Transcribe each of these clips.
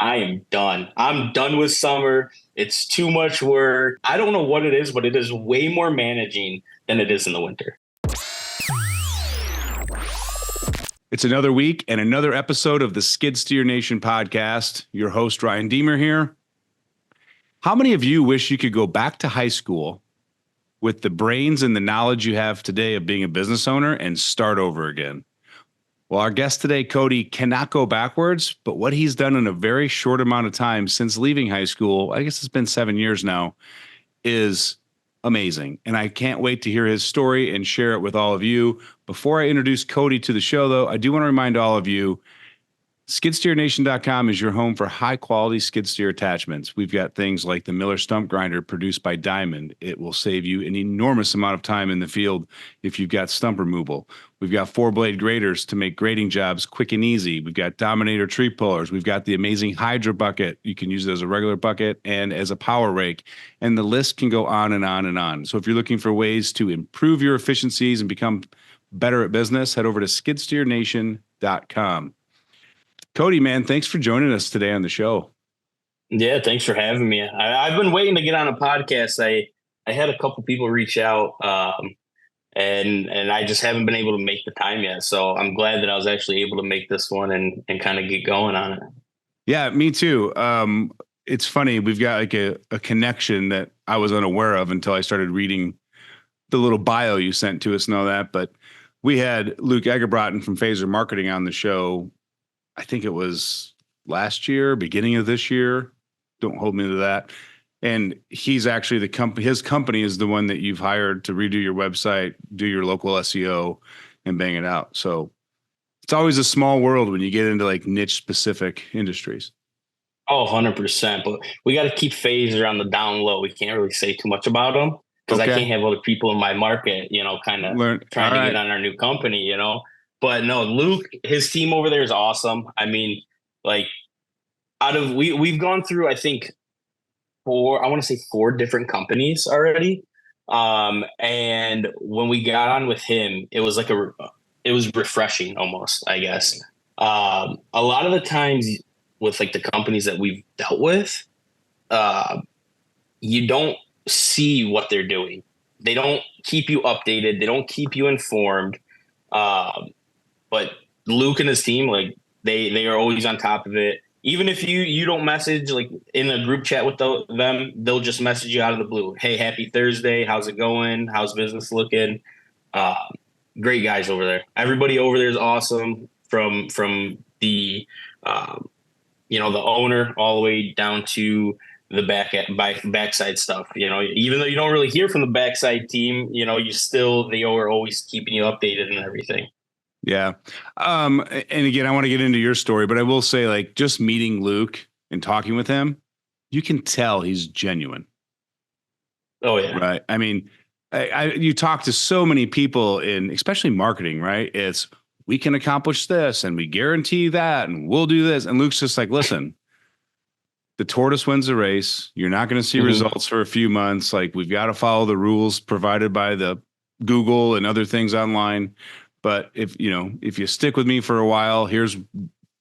I am done. I'm done with summer. It's too much work. I don't know what it is, but it is way more managing than it is in the winter. It's another week and another episode of the Skid Steer Nation podcast. Your host, Ryan Deemer here. How many of you wish you could go back to high school with the brains and the knowledge you have today of being a business owner and start over again? Well, our guest today, Cody, cannot go backwards, but what he's done in a very short amount of time since leaving high school, I guess it's been 7 years now, is amazing. And I can't wait to hear his story and share it with all of you. Before I introduce Cody to the show, though, I do want to remind all of you, skidsteernation.com is your home for high quality skid steer attachments. We've got things like the Miller Stump Grinder produced by Diamond. It will save you an enormous amount of time in the field if you've got stump removal. We've got 4-blade graders to make grading jobs quick and easy. We've got Dominator tree pullers. We've got the amazing Hydra bucket. You can use it as a regular bucket and as a power rake. And the list can go on and on and on. So if you're looking for ways to improve your efficiencies and become better at business, head over to skidsteernation.com. Cody, man, thanks for joining us today on the show. Yeah, thanks for having me. I've been waiting to get on a podcast. I had a couple people reach out, and I just haven't been able to make the time yet. So I'm glad that I was actually able to make this one and kind of get going on it. Yeah, me too. It's funny. We've got like a connection that I was unaware of until I started reading the little bio you sent to us and all that. But we had Luke Egerbrotten from Phaser Marketing on the show. I think it was last year, beginning of this year. Don't hold me to that. And he's actually the company. His company is the one that you've hired to redo your website, do your local SEO, and bang it out. So it's always a small world when you get into like niche specific industries. Oh, 100%. But we got to keep Phaser on the down low. We can't really say too much about them because I can't have other people in my market, kind of trying to get on our new company, But no, Luke, his team over there is awesome. I mean, like we've gone through, I think, four different companies already. And when we got on with him, it was it was refreshing almost, I guess. A lot of the times with like the companies that we've dealt with, you don't see what they're doing. They don't keep you updated. They don't keep you informed. But Luke and his team, like they are always on top of it. Even if you don't message like in a group chat with them, they'll just message you out of the blue. Hey, happy Thursday. How's it going? How's business looking? Great guys over there. Everybody over there is awesome from the, the owner all the way down to the backside stuff. Even though you don't really hear from the backside team, they are always keeping you updated and everything. Yeah. And again, I want to get into your story, but I will say like just meeting Luke and talking with him, you can tell he's genuine. Oh yeah. Right. I mean, you talk to so many people in, especially marketing, right? It's, we can accomplish this and we guarantee that and we'll do this. And Luke's just like, listen, the tortoise wins the race. You're not going to see results for a few months. Like we've got to follow the rules provided by the Google and other things online. But if you stick with me for a while, here's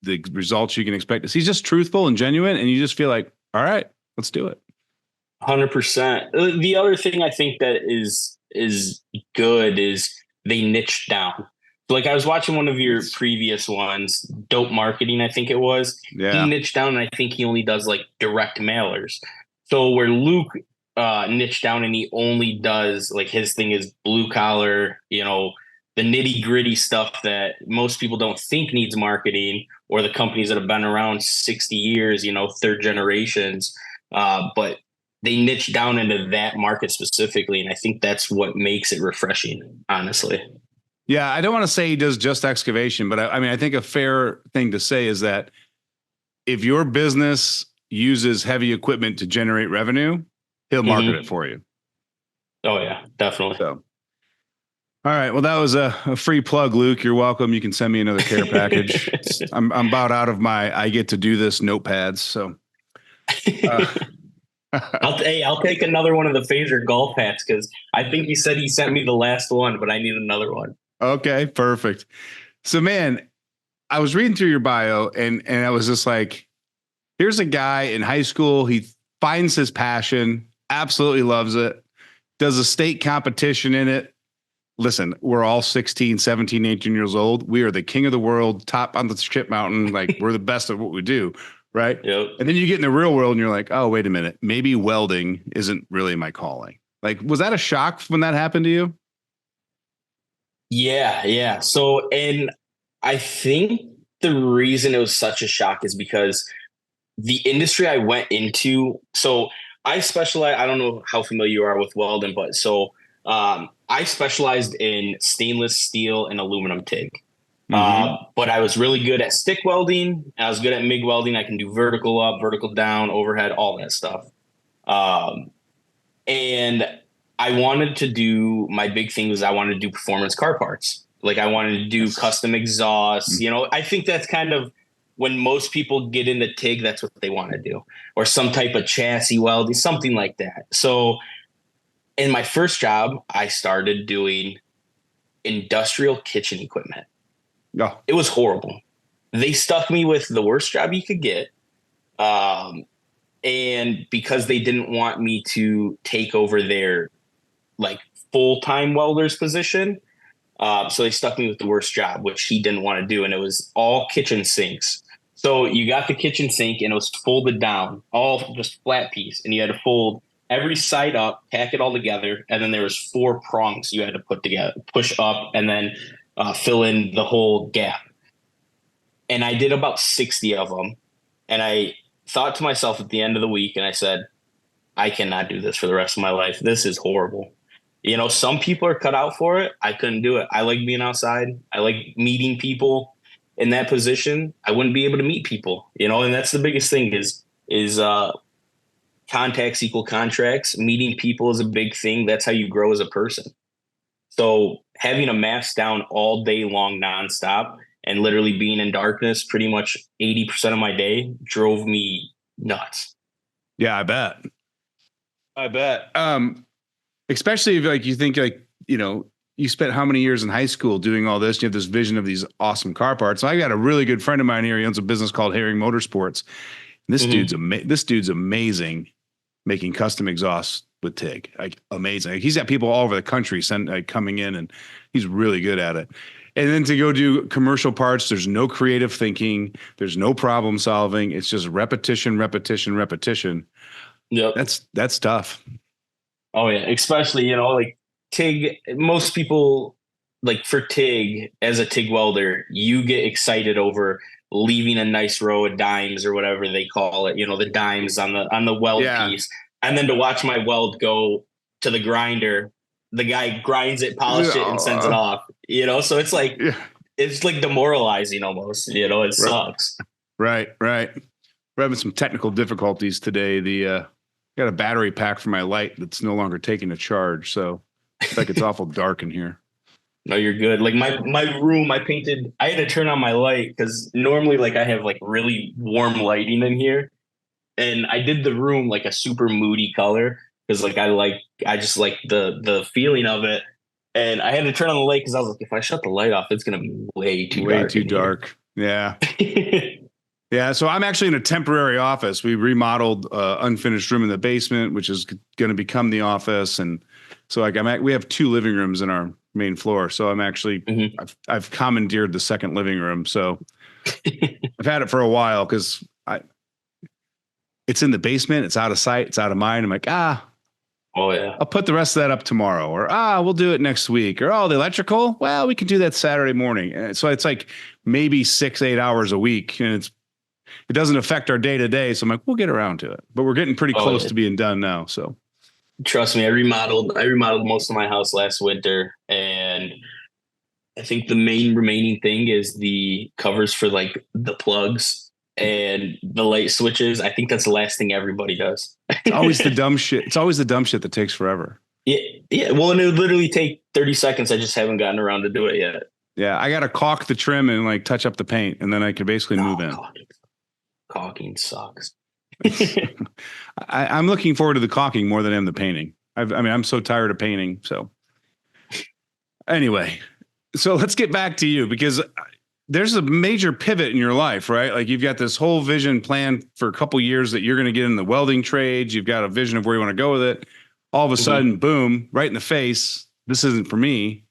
the results you can expect to see. He's just truthful and genuine. And you just feel like, all right, let's do it. 100%. The other thing I think that is good is they niche down. Like I was watching one of your previous ones, Dope Marketing, I think it was. Yeah. He niched down, and I think he only does like direct mailers. So where Luke niched down and he only does like his thing is blue collar, the nitty gritty stuff that most people don't think needs marketing, or the companies that have been around 60 years, third generations. But they niche down into that market specifically. And I think that's what makes it refreshing, honestly. Yeah. I don't want to say he does just excavation, but I think a fair thing to say is that if your business uses heavy equipment to generate revenue, he'll market it for you. Oh yeah, definitely. So. All right. Well, that was a free plug, Luke. You're welcome. You can send me another care package. I'm about out of I get to do this notepads. So I'll take another one of the Phaser golf hats because I think he said he sent me the last one, but I need another one. Okay, perfect. So, man, I was reading through your bio and I was just like, Here's a guy in high school. He finds his passion, absolutely loves it, does a state competition in it. Listen, we're all 16, 17, 18 years old. We are the king of the world, top on the shit mountain. Like, we're the best at what we do. Right. Yep. And then you get in the real world and you're like, oh, wait a minute. Maybe welding isn't really my calling. Like, was that a shock when that happened to you? Yeah, yeah. So, and I think the reason it was such a shock is because the industry I went into. So I specialize. I don't know how familiar you are with welding, but I specialized in stainless steel and aluminum TIG. But I was really good at stick welding. I was good at MIG welding. I can do vertical up, vertical down, overhead, all that stuff. And I wanted to do, my big thing was I wanted to do performance car parts. Like I wanted to do custom exhausts. You know, I think that's kind of when most people get into TIG, that's what they want to do, or some type of chassis welding, something like that. So in my first job, I started doing industrial kitchen equipment. Oh. It was horrible. They stuck me with the worst job you could get. And because they didn't want me to take over their like full-time welder's position, so they stuck me with the worst job, which he didn't want to do. And it was all kitchen sinks. So you got the kitchen sink and it was folded down, all just flat piece. And you had to fold every side up, tack it all together. And then there was 4 prongs you had to put together, push up, and then fill in the whole gap. And I did about 60 of them. And I thought to myself at the end of the week, and I said, I cannot do this for the rest of my life. This is horrible. You know, some people are cut out for it. I couldn't do it. I like being outside. I like meeting people in that position. I wouldn't be able to meet people, you know, and that's the biggest thing is contacts equal contracts. Meeting people is a big thing. That's how you grow as a person. So having a mask down all day long, nonstop, and literally being in darkness pretty much 80% of my day drove me nuts. Yeah, I bet. Especially if like you think like, you know, you spent how many years in high school doing all this? You have this vision of these awesome car parts. So I got a really good friend of mine here. He owns a business called Herring Motorsports. And this dude's amazing making custom exhausts with TIG. Like amazing. Like, he's got people all over the country coming in, and he's really good at it. And then to go do commercial parts, there's no creative thinking. There's no problem solving. It's just repetition. Yep. That's tough. Oh yeah. Especially, you know, like TIG, most people like for TIG as a TIG welder, you get excited over leaving a nice row of dimes or whatever they call it, you know, the dimes on the weld piece. And then to watch my weld go to the grinder, the guy grinds it, polishes it, and sends it off, you know? So it's like, it's like demoralizing almost, you know, it sucks. Right. We're having some technical difficulties today. Got a battery pack for my light that's no longer taking a charge. So it's like it's awful dark in here. No, you're good. Like my room, I had to turn on my light because normally like I have like really warm lighting in here. And I did the room like a super moody color because like I just like the feeling of it. And I had to turn on the light because I was like, if I shut the light off, it's gonna be way too dark. Yeah. Yeah. So I'm actually in a temporary office. We remodeled unfinished room in the basement, which is going to become the office. And so like we have 2 living rooms in our main floor. So I'm actually I've commandeered the second living room. So I've had it for a while because it's in the basement. It's out of sight. It's out of mind. I'm like, oh yeah, I'll put the rest of that up tomorrow, or we'll do it next week, or the electrical. Well, we can do that Saturday morning. And so it's like maybe 6-8 hours a week, and it doesn't affect our day to day. So I'm like, we'll get around to it, but we're getting pretty close to being done now. So trust me, I remodeled most of my house last winter, and I think the main remaining thing is the covers for like the plugs and the light switches. I think that's the last thing everybody does. It's always the dumb shit. It's always the dumb shit that takes forever. Yeah. Well, and it would literally take 30 seconds. I just haven't gotten around to do it yet. Yeah, I got to caulk the trim and like touch up the paint, and then I could basically move in. Caulking sucks. I'm looking forward to the caulking more than I am the painting. I'm so tired of painting. So anyway, so let's get back to you, because there's a major pivot in your life, right? Like you've got this whole vision plan for a couple years that you're going to get in the welding trades. You've got a vision of where you want to go with it. All of a sudden, boom, right in the face. This isn't for me.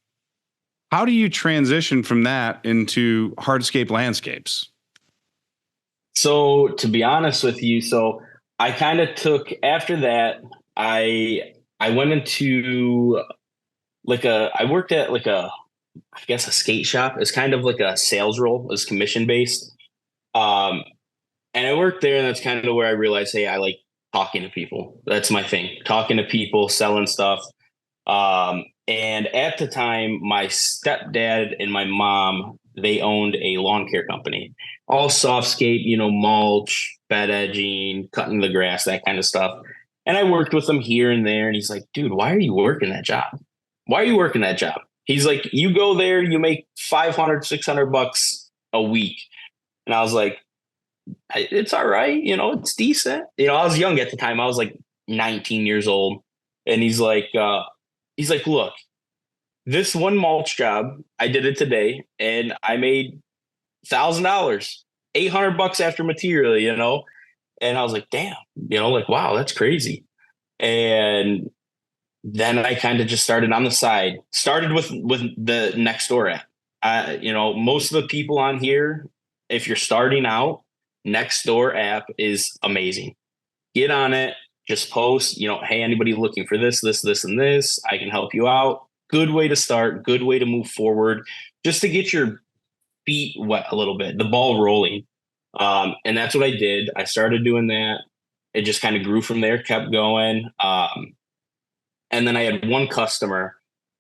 How do you transition from that into hardscape landscapes? So to be honest with you, so I kind of took after that, I went into I worked at like I guess a skate shop. It's kind of like a sales role. It's commission based. Um, and I worked there, and that's kind of where I realized, hey, I like talking to people. That's my thing. Talking to people, selling stuff. And at the time, my stepdad and my mom, they owned a lawn care company, all softscape, mulch, bed edging, cutting the grass, that kind of stuff. And I worked with him here and there. And he's like, dude, why are you working that job? Why are you working that job? He's like, you go there, you make 500, $600 a week. And I was like, it's all right. It's decent. I was young at the time. I was like 19 years old. And he's like, look, this one mulch job, I did it today and I made $1,000, $800 after material. And I was like, damn, wow, that's crazy. And then I kind of just started on the side, started with the Nextdoor app. Most of the people on here, if you're starting out, Nextdoor app is amazing. Get on it, just post, hey, anybody looking for this, and this, I can help you out. Good way to start, good way to move forward, just to get your feet wet a little bit, the ball rolling. And that's what I did. I started doing that. It just kind of grew from there, kept going. And then I had one customer.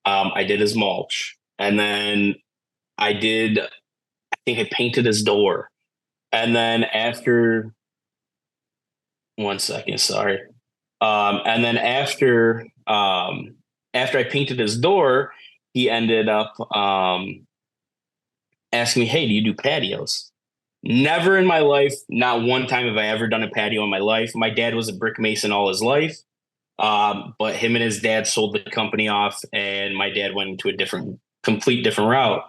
I did his mulch. And then I think I painted his door. And then after, one second, sorry. And then after I painted his door, he ended up asking me, hey, do you do patios? Never in my life, not one time have I ever done a patio in my life. My dad was a brick mason all his life. But him and his dad sold the company off, and my dad went into a complete different route.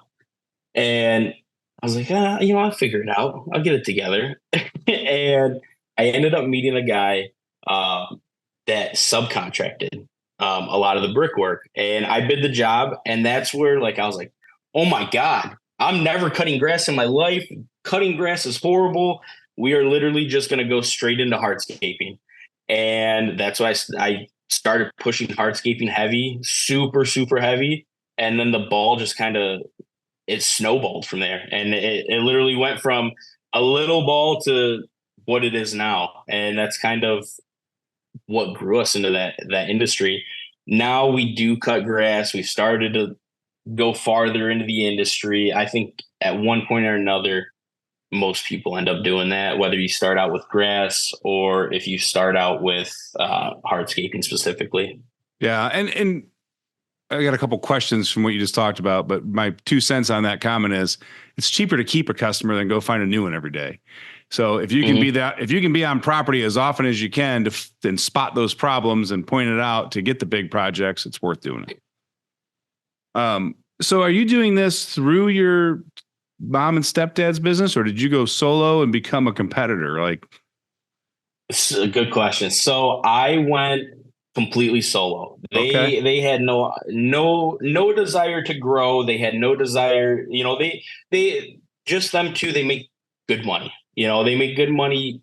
And I was like, I'll figure it out. I'll get it together. And I ended up meeting a guy that subcontracted a lot of the brickwork, and I bid the job. And that's where I was like, oh my God, I'm never cutting grass in my life. Cutting grass is horrible. We are literally just going to go straight into hardscaping. And that's why I started pushing hardscaping heavy, super, super heavy. And then the ball just it snowballed from there. And it literally went from a little ball to what it is now. And that's kind of what grew us into that industry. Now we do cut grass. We've started to go farther into the industry. I think at one point or another, most people end up doing that, whether you start out with grass or if you start out with hardscaping specifically. Yeah. And I got a couple questions from what you just talked about, but my 2 cents on that comment is it's cheaper to keep a customer than go find a new one every day. So if you can if you can be on property as often as you can to then spot those problems and point it out to get the big projects, it's worth doing it. So are you doing this through your mom and stepdad's business, or did you go solo and become a competitor? It's a good question. So I went completely solo. They had no desire to grow. They had no desire, they just them two, they make good money. They make good money.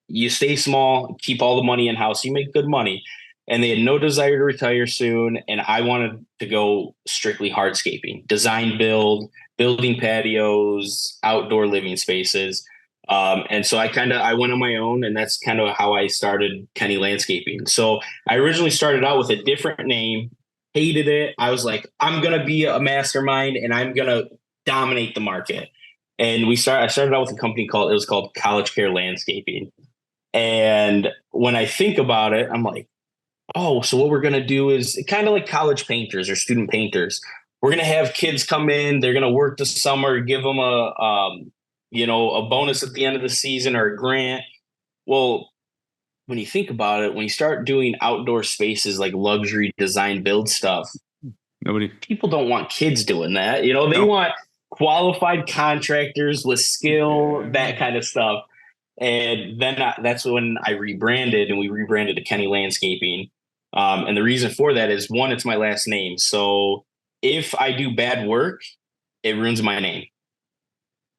You stay small, keep all the money in house, you make good money. And they had no desire to retire soon. And I wanted to go strictly hardscaping, design, building patios, outdoor living spaces. And so I went on my own, and that's kind of how I started Kenney Landscaping. So I originally started out with a different name, hated it. I was like, I'm going to be a mastermind and I'm going to dominate the market. And I started out with a company called College Care Landscaping. And when I think about it, I'm like, oh, so what we're going to do is kind of like college painters or student painters. We're going to have kids come in. They're going to work the summer, give them a bonus at the end of the season or a grant. Well, when you think about it, when you start doing outdoor spaces like luxury design build stuff, Nobody. people don't want kids doing that. They want qualified contractors with skill, that kind of stuff. And then that's when I rebranded, and we rebranded to Kenny Landscaping. And the reason for that is, one, it's my last name. So if I do bad work, it ruins my name.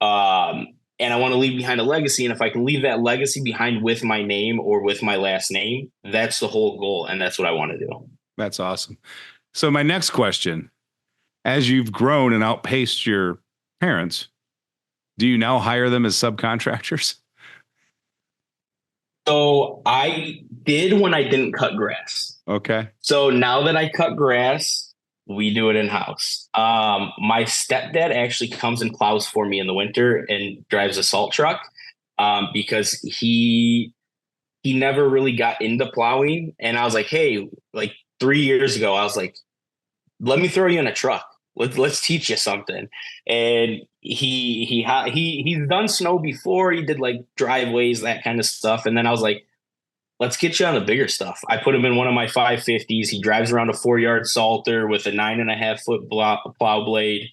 And I want to leave behind a legacy. And if I can leave that legacy behind with my name or with my last name, that's the whole goal. And that's what I want to do. That's awesome. So my next question, as you've grown and outpaced your parents, do you now hire them as subcontractors? So I did when I didn't cut grass. Okay. So now that I cut grass, we do it in house. My stepdad actually comes and plows for me in the winter and drives a salt truck, because he never really got into plowing. And I was like, hey, like 3 years ago, I was like, let me throw you in a truck. Let's teach you something. And he's done snow before. He did like driveways, that kind of stuff. And then I was like, let's get you on the bigger stuff. I put him in one of my 550s. He drives around a 4-yard salter with a 9.5 foot plow blade,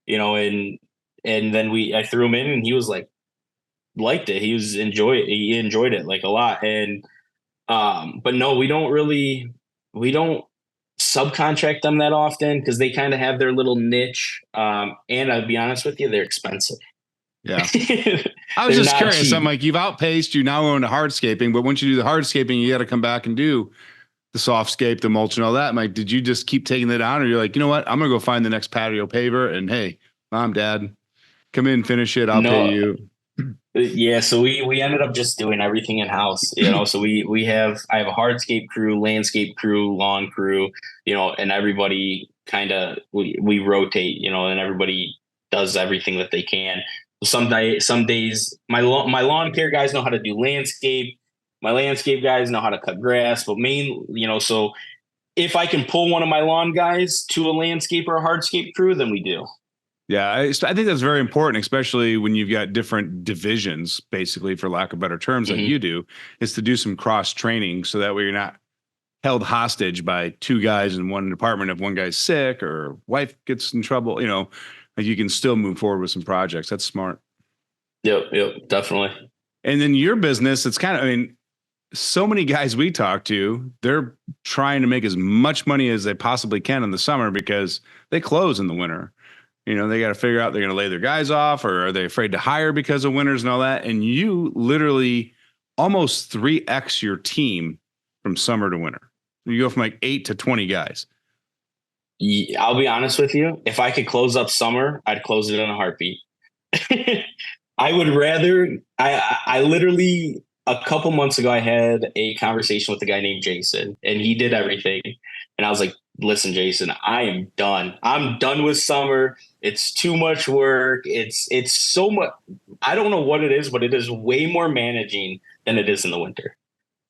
and then I threw him in, and he was like, liked it. He enjoyed it like a lot. And but no, we don't subcontract them that often, because they kind of have their little niche. And I'll be honest with you, they're expensive. Yeah. I was They're just not curious. cheap. I'm like, you've outpaced, you now own the hardscaping, but once you do the hardscaping, you got to come back and do the softscape, the mulch and all that. I'm like, did you just keep taking that on? Or you're like, you know what? I'm going to go find the next patio paver, and hey, mom, dad, come in, finish it. I'll pay No, you. yeah, so we ended up just doing everything in house, So I have a hardscape crew, landscape crew, lawn crew, and everybody kind of we rotate, and everybody does everything that they can. Some days my lawn care guys know how to do landscape, my landscape guys know how to cut grass, but so if I can pull one of my lawn guys to a landscape or a hardscape crew, then we do. Yeah, I think that's very important, especially when you've got different divisions, basically, for lack of better terms, like Mm-hmm. you do, is to do some cross training so that way you're not held hostage by two guys in one department. If one guy's sick or wife gets in trouble, like you can still move forward with some projects. That's smart. Yep, definitely. And then your business, it's kind of, I mean, so many guys we talk to, they're trying to make as much money as they possibly can in the summer because they close in the winter. They got to figure out they're going to lay their guys off, or are they afraid to hire because of winters and all that? And you literally almost 3x your team from summer to winter. You go from like 8 to 20 guys. I'll be honest with you. If I could close up summer, I'd close it in a heartbeat. I would rather. I literally, a couple months ago, I had a conversation with a guy named Jason, and he did everything. And I was like, listen, Jason, I am done. I'm done with summer. It's too much work. It's so much. I don't know what it is, but it is way more managing than it is in the winter.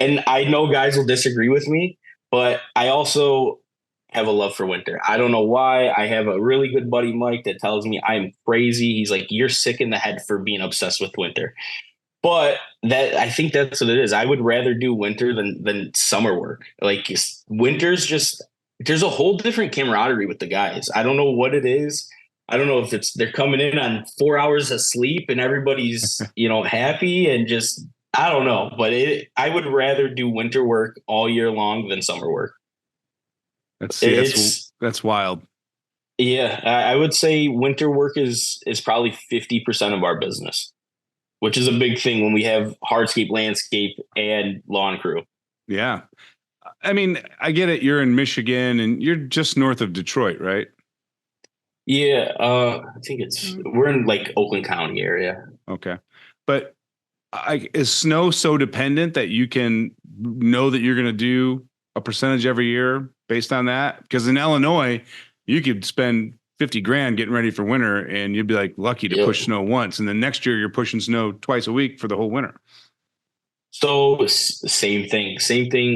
And I know guys will disagree with me, but I also have a love for winter. I don't know why. I have a really good buddy, Mike, that tells me I'm crazy. He's like, you're sick in the head for being obsessed with winter. But I think that's what it is. I would rather do winter than summer work. Like winter's just, there's a whole different camaraderie with the guys. I don't know what it is. I don't know if they're coming in on 4 hours of sleep and everybody's, happy and just, I don't know. But I would rather do winter work all year long than summer work. That's wild. Yeah, I would say winter work is probably 50% of our business, which is a big thing when we have hardscape, landscape, and lawn crew. Yeah. I mean, I get it. You're in Michigan and you're just north of Detroit, right? Yeah, I think we're in like Oakland County area. Okay. But is snow so dependent that you can know that you're going to do a percentage every year based on that? Because in Illinois, you could spend 50 grand getting ready for winter and you'd be like lucky to push snow once. And then next year you're pushing snow twice a week for the whole winter. So same thing.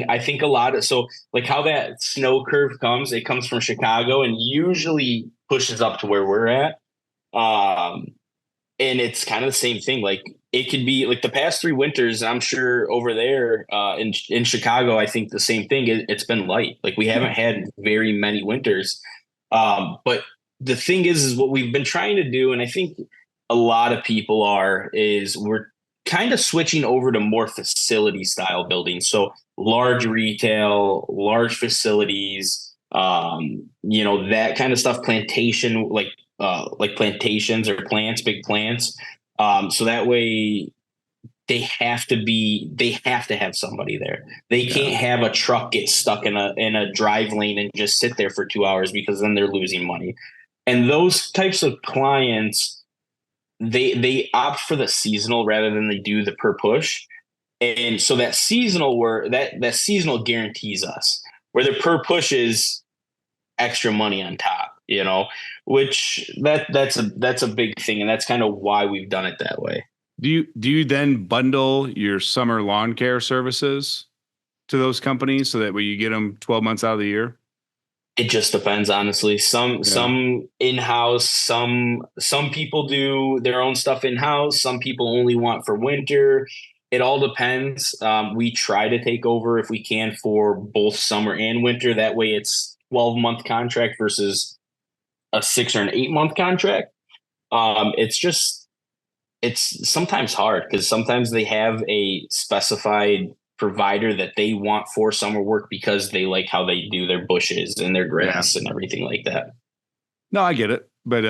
I think so like how that snow curve comes, it comes from Chicago and usually pushes up to where we're at. And it's kind of the same thing. Like it could be like the past 3 winters, I'm sure over there in Chicago, I think the same thing. It's been light. Like we haven't had very many winters. But the thing is what we've been trying to do, and I think a lot of people is we're kind of switching over to more facility style buildings. So large retail, large facilities, that kind of stuff, plantation, like plantations or plants, big plants. So that way they have to have somebody there. They Yeah. can't have a truck get stuck in a drive lane and just sit there for 2 hours, because then they're losing money. And those types of clients, they opt for the seasonal rather than they do the per push. And so that seasonal where that seasonal guarantees us, where the per push is extra money on top, which that's a big thing. And that's kind of why we've done it that way. Do you then bundle your summer lawn care services to those companies so that way you get them 12 months out of the year? It just depends, honestly. Yeah. Some in-house, some people do their own stuff in-house. Some people only want for winter. It all depends. We try to take over if we can for both summer and winter. That way it's 12-month contract versus a 6 or an 8 month contract. It's sometimes hard because sometimes they have a specified provider that they want for summer work because they like how they do their bushes and their Yeah. grass and everything like that. No, I get it. But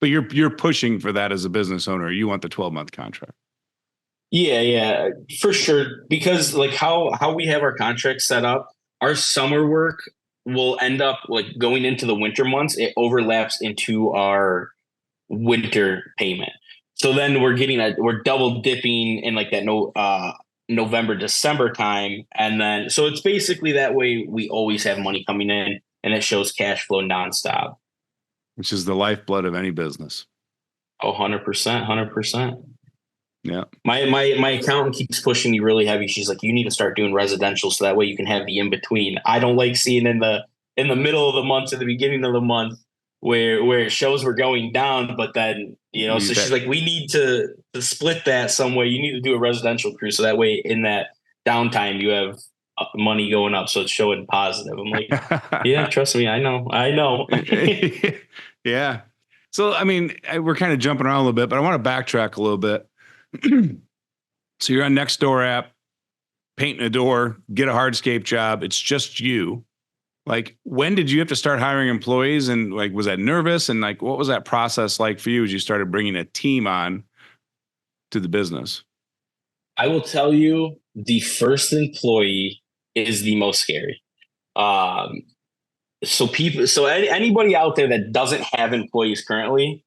you're pushing for that as a business owner. You want the 12-month contract. Yeah, for sure. Because like how we have our contract set up, our summer work will end up like going into the winter months. It overlaps into our winter payment. So then we're double dipping in like that November, December time. And then so it's basically that way we always have money coming in and it shows cash flow nonstop. Which is the lifeblood of any business. Oh, 100%, 100%. Yeah. My accountant keeps pushing me really heavy. She's like, you need to start doing residential so that way you can have the in between. I don't like seeing in the middle of the month to the beginning of the month where it shows we're going down, but then so she's like, we need to split that some way. You need to do a residential crew so that way in that downtime you have money going up, so it's showing positive. I'm like, yeah, trust me, I know. Yeah. So I mean, we're kind of jumping around a little bit, but I want to backtrack a little bit. So you're on Nextdoor app, painting a door, get a hardscape job. It's just you. Like, when did you have to start hiring employees? And like, was that nervous? And like, what was that process like for you as you started bringing a team on to the business? I will tell you, the first employee is the most scary. Um, so anybody out there that doesn't have employees currently,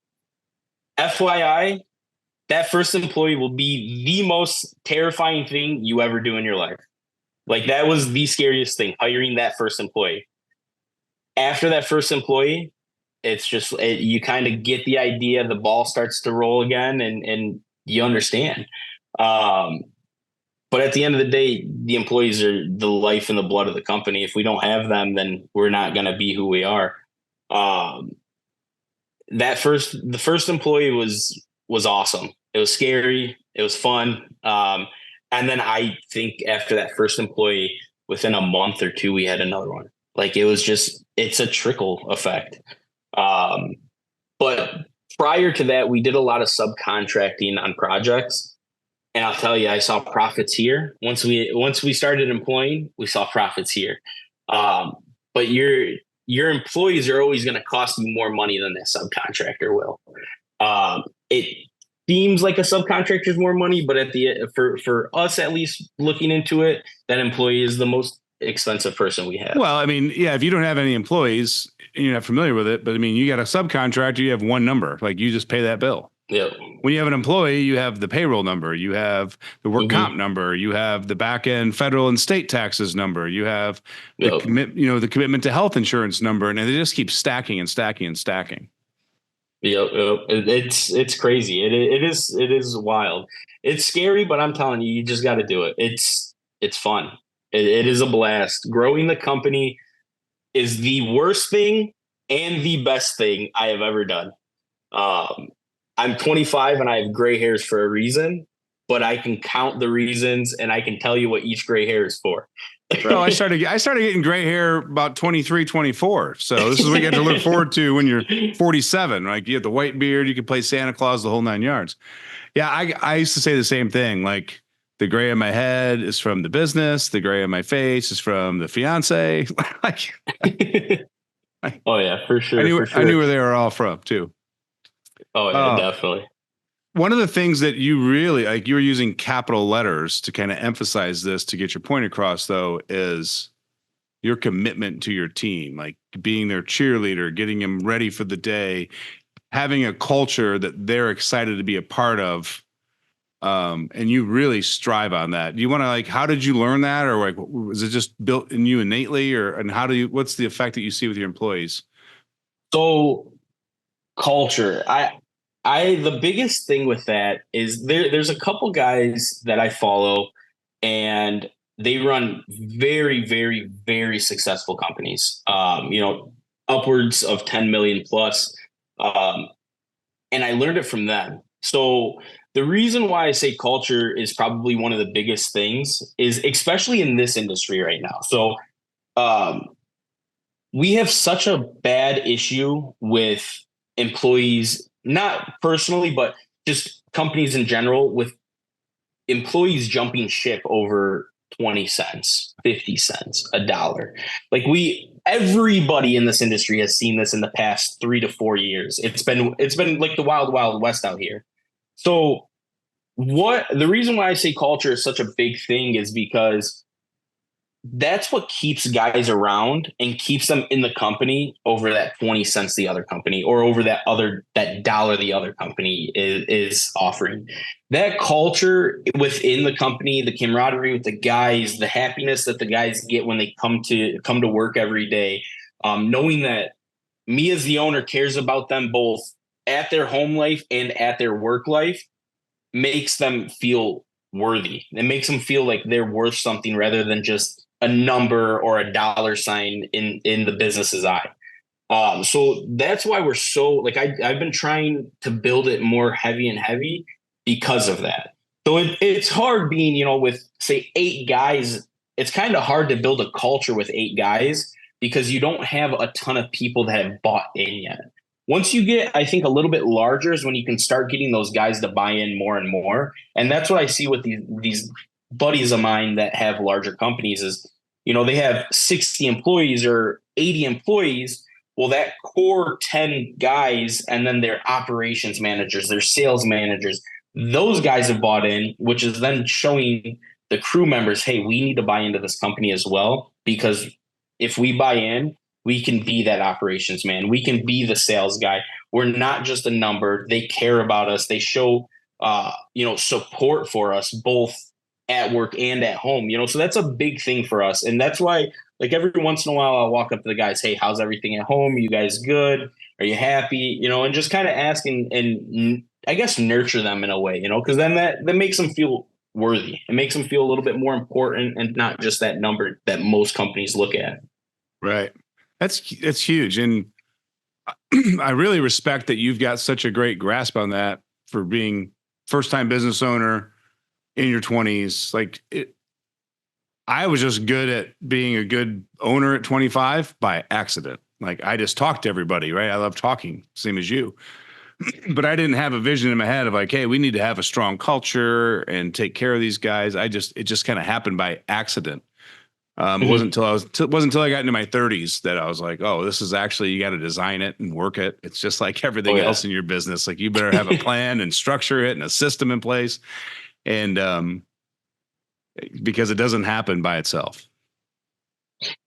FYI, that first employee will be the most terrifying thing you ever do in your life. Like that was the scariest thing, hiring that first employee. After that first employee, you kind of get the idea, the ball starts to roll again, and you understand. Um, but at the end of the day, the employees are the life and the blood of the company. If we don't have them, then we're not going to be who we are. Um, the first employee was awesome. It was scary. It was fun. And then I think after that first employee, within a month or two, we had another one. Like it's a trickle effect. Um, but prior to that, we did a lot of subcontracting on projects. And I'll tell you, I saw profits here. Once we started employing, we saw profits here. But your employees are always going to cost you more money than that subcontractor will. It seems like a subcontractor is more money, but for us at least looking into it, that employee is the most expensive person we have. Well, I mean, yeah, if you don't have any employees and you're not familiar with it, but I mean, you got a subcontractor, you have one number, like you just pay that bill. Yep. When you have an employee, you have the payroll number, you have the work comp number, you have the back end federal and state taxes number, you have the the commitment to health insurance number, and they just keep stacking and stacking and stacking. Yep. It's crazy. It is wild. It's scary, but I'm telling you, you just got to do it. It's fun. It is a blast. Growing the company is the worst thing and the best thing I have ever done. I'm 25 and I have gray hairs for a reason, but I can count the reasons and I can tell you what each gray hair is for. Bro, I started getting gray hair about 23, 24. So this is what you get to look forward to when you're 47. Like you have the white beard, you can play Santa Claus, the whole 9 yards. Yeah, I used to say the same thing. Like the gray on my head is from the business, the gray on my face is from the fiance. Like Oh yeah, for I sure, knew for I knew sure. where they were all from too. Oh yeah, Uh, definitely. One of the things that you really like, you were using capital letters to kind of emphasize this to get your point across, though, is your commitment to your team, like being their cheerleader, getting them ready for the day, having a culture that they're excited to be a part of. And you really strive on that. You want to like, how did you learn that? Or like, was it just built in you innately and what's the effect that you see with your employees? So culture, the biggest thing with that is there's a couple guys that I follow, and they run very, very, very successful companies. Upwards of 10 million plus. Um, and I learned it from them. So the reason why I say culture is probably one of the biggest things is especially in this industry right now. So um, we have such a bad issue with employees, not personally, but just companies in general, with employees jumping ship over 20 cents, 50 cents, a dollar. Like everybody in this industry has seen this in the past 3 to 4 years. It's been like the wild, wild west out here. So what the reason why I say culture is such a big thing is because that's what keeps guys around and keeps them in the company over that 20 cents the other company or over that dollar the other company is offering. That culture within the company, the camaraderie with the guys, the happiness that the guys get when they come to work every day, knowing that me as the owner cares about them both at their home life and at their work life makes them feel worthy. It makes them feel like they're worth something rather than just a number or a dollar sign in the business's eye. So that's why we're so like I've been trying to build it more heavy and heavy because of that. So it's hard being, with say 8 guys. It's kind of hard to build a culture with 8 guys because you don't have a ton of people that have bought in yet. Once you get, I think, a little bit larger is when you can start getting those guys to buy in more and more. And that's what I see with these buddies of mine that have larger companies is, they have 60 employees or 80 employees. Well, that core 10 guys and then their operations managers, their sales managers, those guys have bought in, which is then showing the crew members, hey, we need to buy into this company as well, because if we buy in, we can be that operations man. We can be the sales guy. We're not just a number. They care about us. They show, support for us both at work and at home, so that's a big thing for us. And that's why, like, every once in a while, I'll walk up to the guys, hey, how's everything at home? Are you guys good? Are you happy? And just kind of asking and I guess nurture them in a way, because then that makes them feel worthy. It makes them feel a little bit more important and not just that number that most companies look at. Right. That's huge. And I really respect that you've got such a great grasp on that for being first time business owner in your 20s. I was just good at being a good owner at 25 by accident. Like I just talked to everybody, right? I love talking, same as you. But I didn't have a vision in my head of like, hey, we need to have a strong culture and take care of these guys. It just kind of happened by accident. It wasn't until I got into my 30s that I was like, oh, this is actually, you got to design it and work it. It's just like everything else in your business. Like you better have a plan and structure it and a system in place. And because it doesn't happen by itself.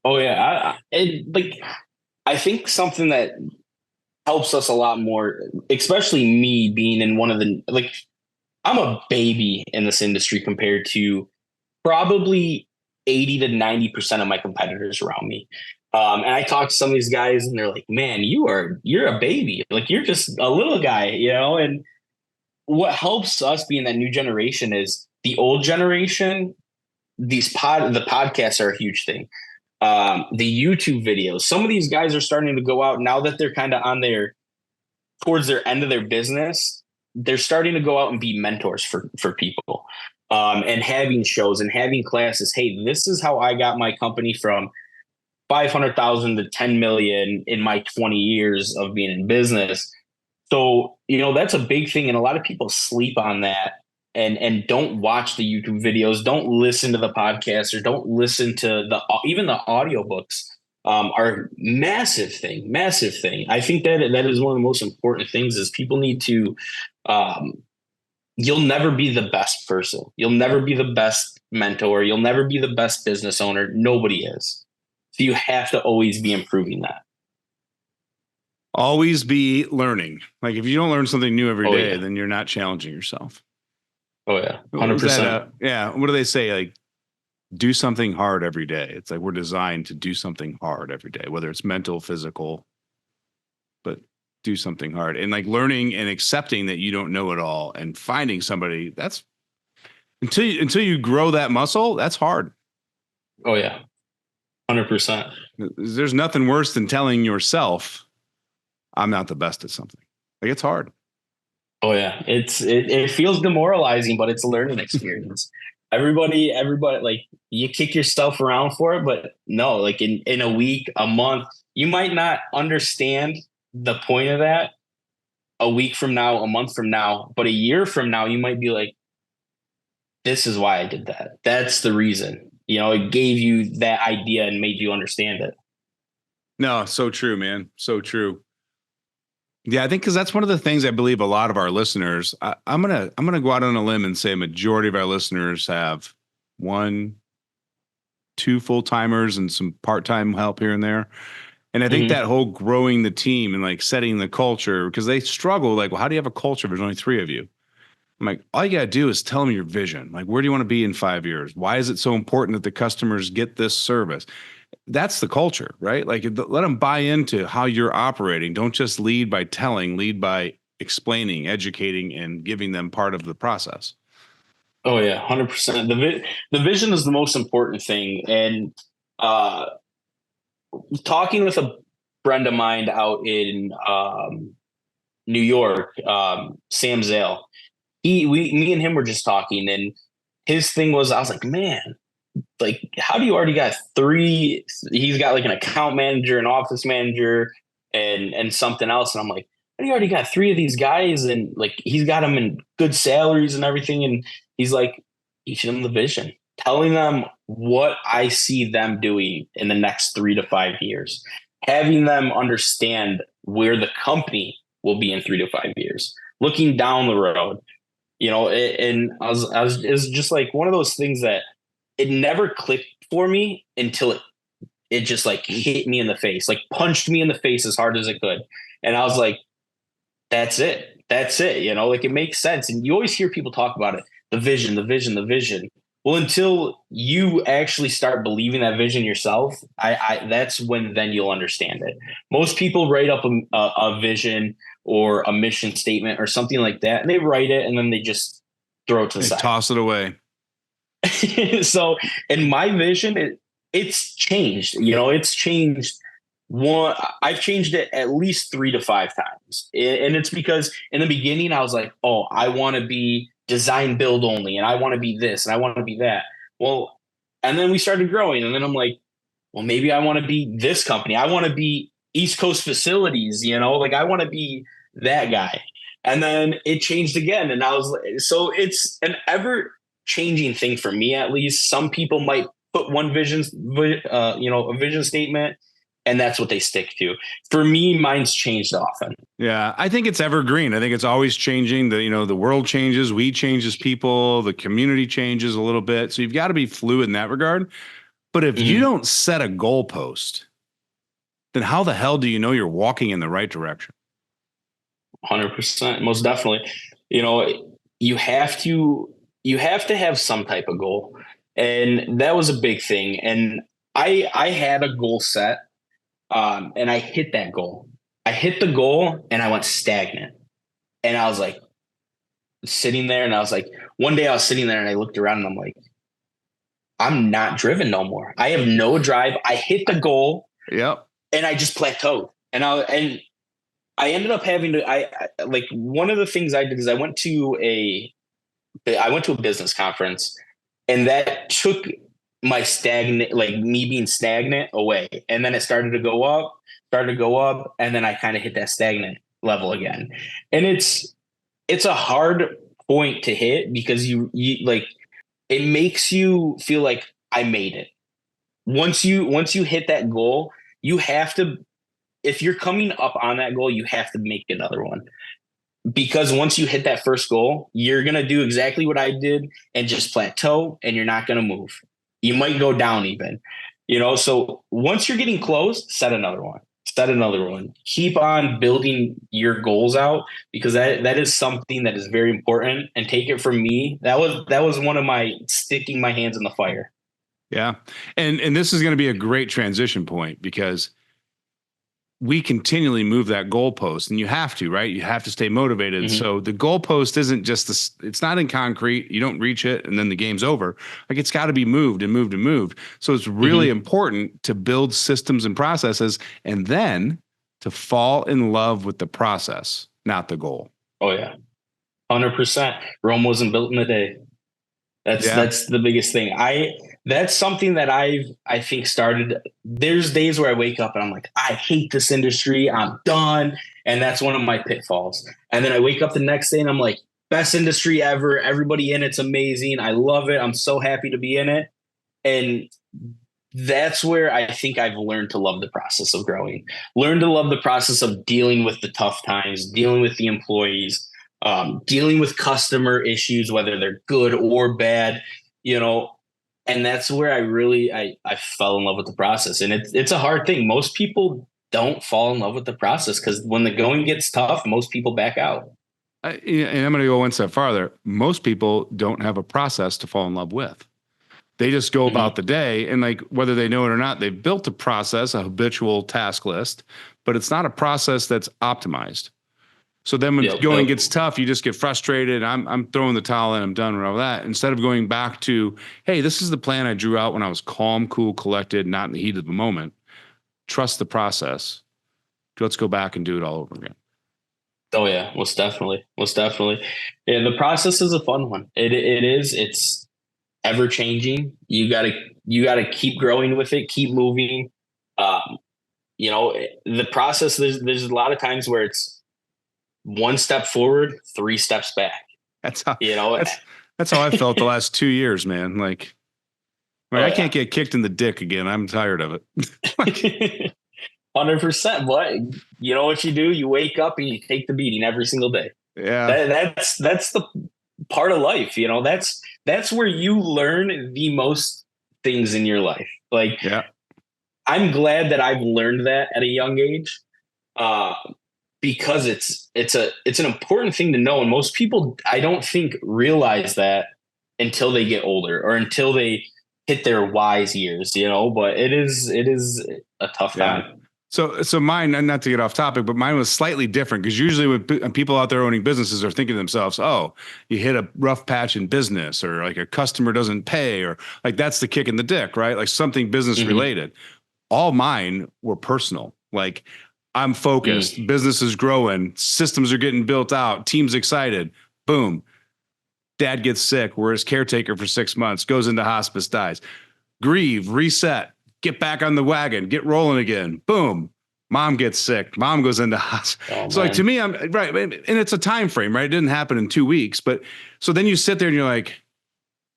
Oh yeah. I think something that helps us a lot more, especially me being in one of the, like, I'm a baby in this industry compared to probably 80 to 90% of my competitors around me. And I talk to some of these guys and they're like, man, you're a baby. Like you're just a little guy, and what helps us being that new generation is the old generation. The podcasts are a huge thing. The YouTube videos, some of these guys are starting to go out now that they're kind of towards their end of their business. They're starting to go out and be mentors for people. and having shows and having classes. Hey, this is how I got my company from 500,000 to 10 million in my 20 years of being in business. So, that's a big thing. And a lot of people sleep on that and don't watch the YouTube videos, don't listen to the podcast, or don't listen to even the audiobooks. Are massive thing, massive thing. I think that is one of the most important things is people need to, um, you'll never be the best person. You'll never be the best mentor. You'll never be the best business owner. Nobody is. So you have to always be improving that. Always be learning. Like if you don't learn something new every day, Yeah. then you're not challenging yourself. Oh yeah. What was 100%. that? Yeah. What do they say? Like do something hard every day. It's like we're designed to do something hard every day, whether it's mental, physical, but do something hard. And like learning and accepting that you don't know it all and finding somebody that's until you grow that muscle, that's hard. Oh yeah. 100%. There's nothing worse than telling yourself I'm not the best at something. Like it's hard. Oh yeah. It feels demoralizing, but it's a learning experience. Everybody, like you kick yourself around for it, but no, like in a week, a month, you might not understand the point of that a week from now, a month from now, but a year from now, you might be like, this is why I did that. That's the reason. It gave you that idea and made you understand it. No, so true, man. So true. Yeah, I think because that's one of the things I believe a lot of our listeners. I'm gonna go out on a limb and say a majority of our listeners have one, two full timers and some part time help here and there. And I think Mm-hmm. that whole growing the team and like setting the culture because they struggle. Like, well, how do you have a culture if there's only three of you? I'm like, all you gotta do is tell them your vision. Like, where do you want to be in 5 years? Why is it so important that the customers get this service? That's the culture, right? Like let them buy into how you're operating. Don't just lead by telling, lead by explaining, educating, and giving them part of the process. Oh yeah, 100%. The vision is the most important thing. And uh, talking with a friend of mine out in New York, Sam Zale, me and him were just talking, and his thing was, I was like, man, like, how do you already got three? He's got like an account manager, an office manager, and something else. And I'm like, how do you already got three of these guys? And like, he's got them in good salaries and everything. And he's like, teaching them the vision, telling them what I see them doing in the next 3 to 5 years, having them understand where the company will be in 3 to 5 years, looking down the road. And it was just like one of those things that it never clicked for me until it just like hit me in the face, like punched me in the face as hard as it could. And I was like, that's it. That's it. Like it makes sense. And you always hear people talk about it, the vision, the vision, the vision. Well, until you actually start believing that vision yourself, that's when then you'll understand it. Most people write up a vision or a mission statement or something like that, and they write it and then they just throw it to the side. Toss it away. So in my vision, it's changed. It's changed. I've changed it at least 3 to 5 times, and it's because in the beginning I was like, oh, I want to be design build only, and I want to be this, and I want to be that. Well, and then we started growing, and then I'm like, well, maybe I want to be this company. I want to be East Coast facilities. Like I want to be that guy. And then it changed again, and I was like, so it's an ever changing thing for me, at least. Some people might put one a vision statement, and that's what they stick to. For me, mine's changed often. Yeah, I think it's evergreen. I think it's always changing. The world changes, we change as people, the community changes a little bit. So you've got to be fluid in that regard. But if you don't set a goalpost, then how the hell do you know you're walking in the right direction? 100%, most definitely. You have to have some type of goal, and that was a big thing. And I had a goal set, and I hit that goal. I hit the goal, and I went stagnant. And I was like sitting there, and I was like, one day I was sitting there, and I looked around, and I'm like, I'm not driven no more. I have no drive. I hit the goal, Yep, and I just plateaued. And I ended up having to. I like one of the things I did is I went to I went to a business conference, and that took my stagnant, like me being stagnant away. And then it started to go up, and then I kind of hit that stagnant level again. And it's a hard point to hit because you like it makes you feel like I made it. Once you hit that goal, you have to, if you're coming up on that goal, you have to make another one. Because once you hit that first goal, you're going to do exactly what I did and just plateau, and you're not going to move. You might go down even, so once you're getting close, set another one, keep on building your goals out, because that is something that is very important. And take it from me, that was one of my sticking my hands in the fire. Yeah. And this is going to be a great transition point because we continually move that goalpost, and you have to, right? You have to stay motivated. Mm-hmm. So the goalpost isn't just this, it's not in concrete. You don't reach it and then the game's over. Like, it's got to be moved and moved and moved. So it's really important to build systems and processes, and then to fall in love with the process, not the goal. Oh yeah. 100%. Rome wasn't built in a day. That's the biggest thing. That's something that I think started. There's days where I wake up and I'm like, I hate this industry. I'm done. And that's one of my pitfalls. And then I wake up the next day and I'm like, best industry ever. Everybody in it's amazing. I love it. I'm so happy to be in it. And that's where I think I've learned to love the process of growing, learn to love the process of dealing with the tough times, dealing with the employees, dealing with customer issues, whether they're good or bad, and that's where I fell in love with the process. And it's a hard thing. Most people don't fall in love with the process because when the going gets tough, most people back out. And I'm going to go one step farther. Most people don't have a process to fall in love with. They just go about the day, and like, whether they know it or not, they've built a process, a habitual task list, but it's not a process that's optimized. So then when going gets tough, you just get frustrated. I'm throwing the towel in. I'm done with all that. Instead of going back to, hey, this is the plan I drew out when I was calm, cool, collected, not in the heat of the moment. Trust the process. Let's go back and do it all over again. Oh yeah, most definitely. Yeah, the process is a fun one. It is. It's ever changing. You gotta keep growing with it, keep moving. The process. There's a lot of times where it's one step forward, three steps back. That's how that's how I felt the last 2 years, man. Like, I can't get kicked in the dick again. I'm tired of it. 100%. But you know what you do? You wake up and you take the beating every single day. Yeah, that's the part of life. That's where you learn the most things in your life. Like, yeah. I'm glad that I've learned that at a young age. Because it's an important thing to know. And most people, I don't think, realize that until they get older or until they hit their wise years, but it is a tough time. So mine, and not to get off topic, but mine was slightly different, because usually when people out there owning businesses are thinking to themselves, oh, you hit a rough patch in business, or like a customer doesn't pay, or like that's the kick in the dick, right? Like something business related. All mine were personal. Like, I'm focused, business is growing, systems are getting built out, team's excited. Boom. Dad gets sick. We're his caretaker for 6 months, goes into hospice, dies. Grieve, reset, get back on the wagon, get rolling again. Boom. Mom gets sick. Mom goes into hospital. So like, to me, I'm right. And it's a time frame, right? It didn't happen in 2 weeks. But so then you sit there and you're like,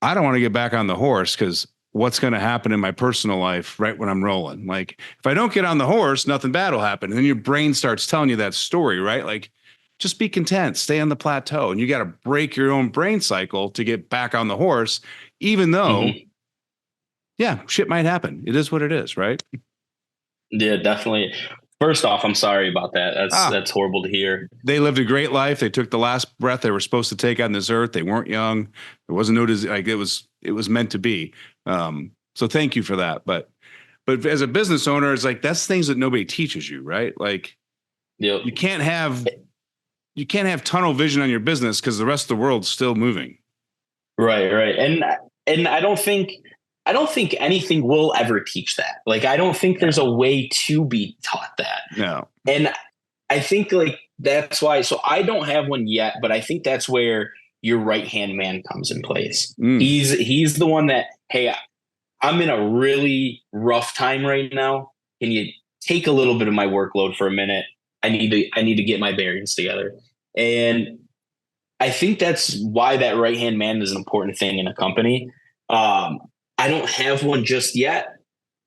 I don't want to get back on the horse, because what's going to happen in my personal life right when I'm rolling? Like, if I don't get on the horse, nothing bad will happen. And then your brain starts telling you that story, right? Like, just be content, stay on the plateau. And you got to break your own brain cycle to get back on the horse, even though, shit might happen. It is what it is, right? Yeah, definitely. First off, I'm sorry about that. That's horrible to hear. They lived a great life. They took the last breath they were supposed to take on this earth. They weren't young. There wasn't no disease. Like, it was meant to be. So thank you for that. But as a business owner, it's like, that's things that nobody teaches you, right? Like, you can't have tunnel vision on your business because the rest of the world's still moving. Right. And I don't think anything will ever teach that. Like, I don't think there's a way to be taught that. No. And I think, like, that's why. So I don't have one yet, but I think that's where your right-hand man comes in place. Mm. He's the one that, hey, I'm in a really rough time right now. Can you take a little bit of my workload for a minute? I need to get my bearings together. And I think that's why that right-hand man is an important thing in a company. I don't have one just yet,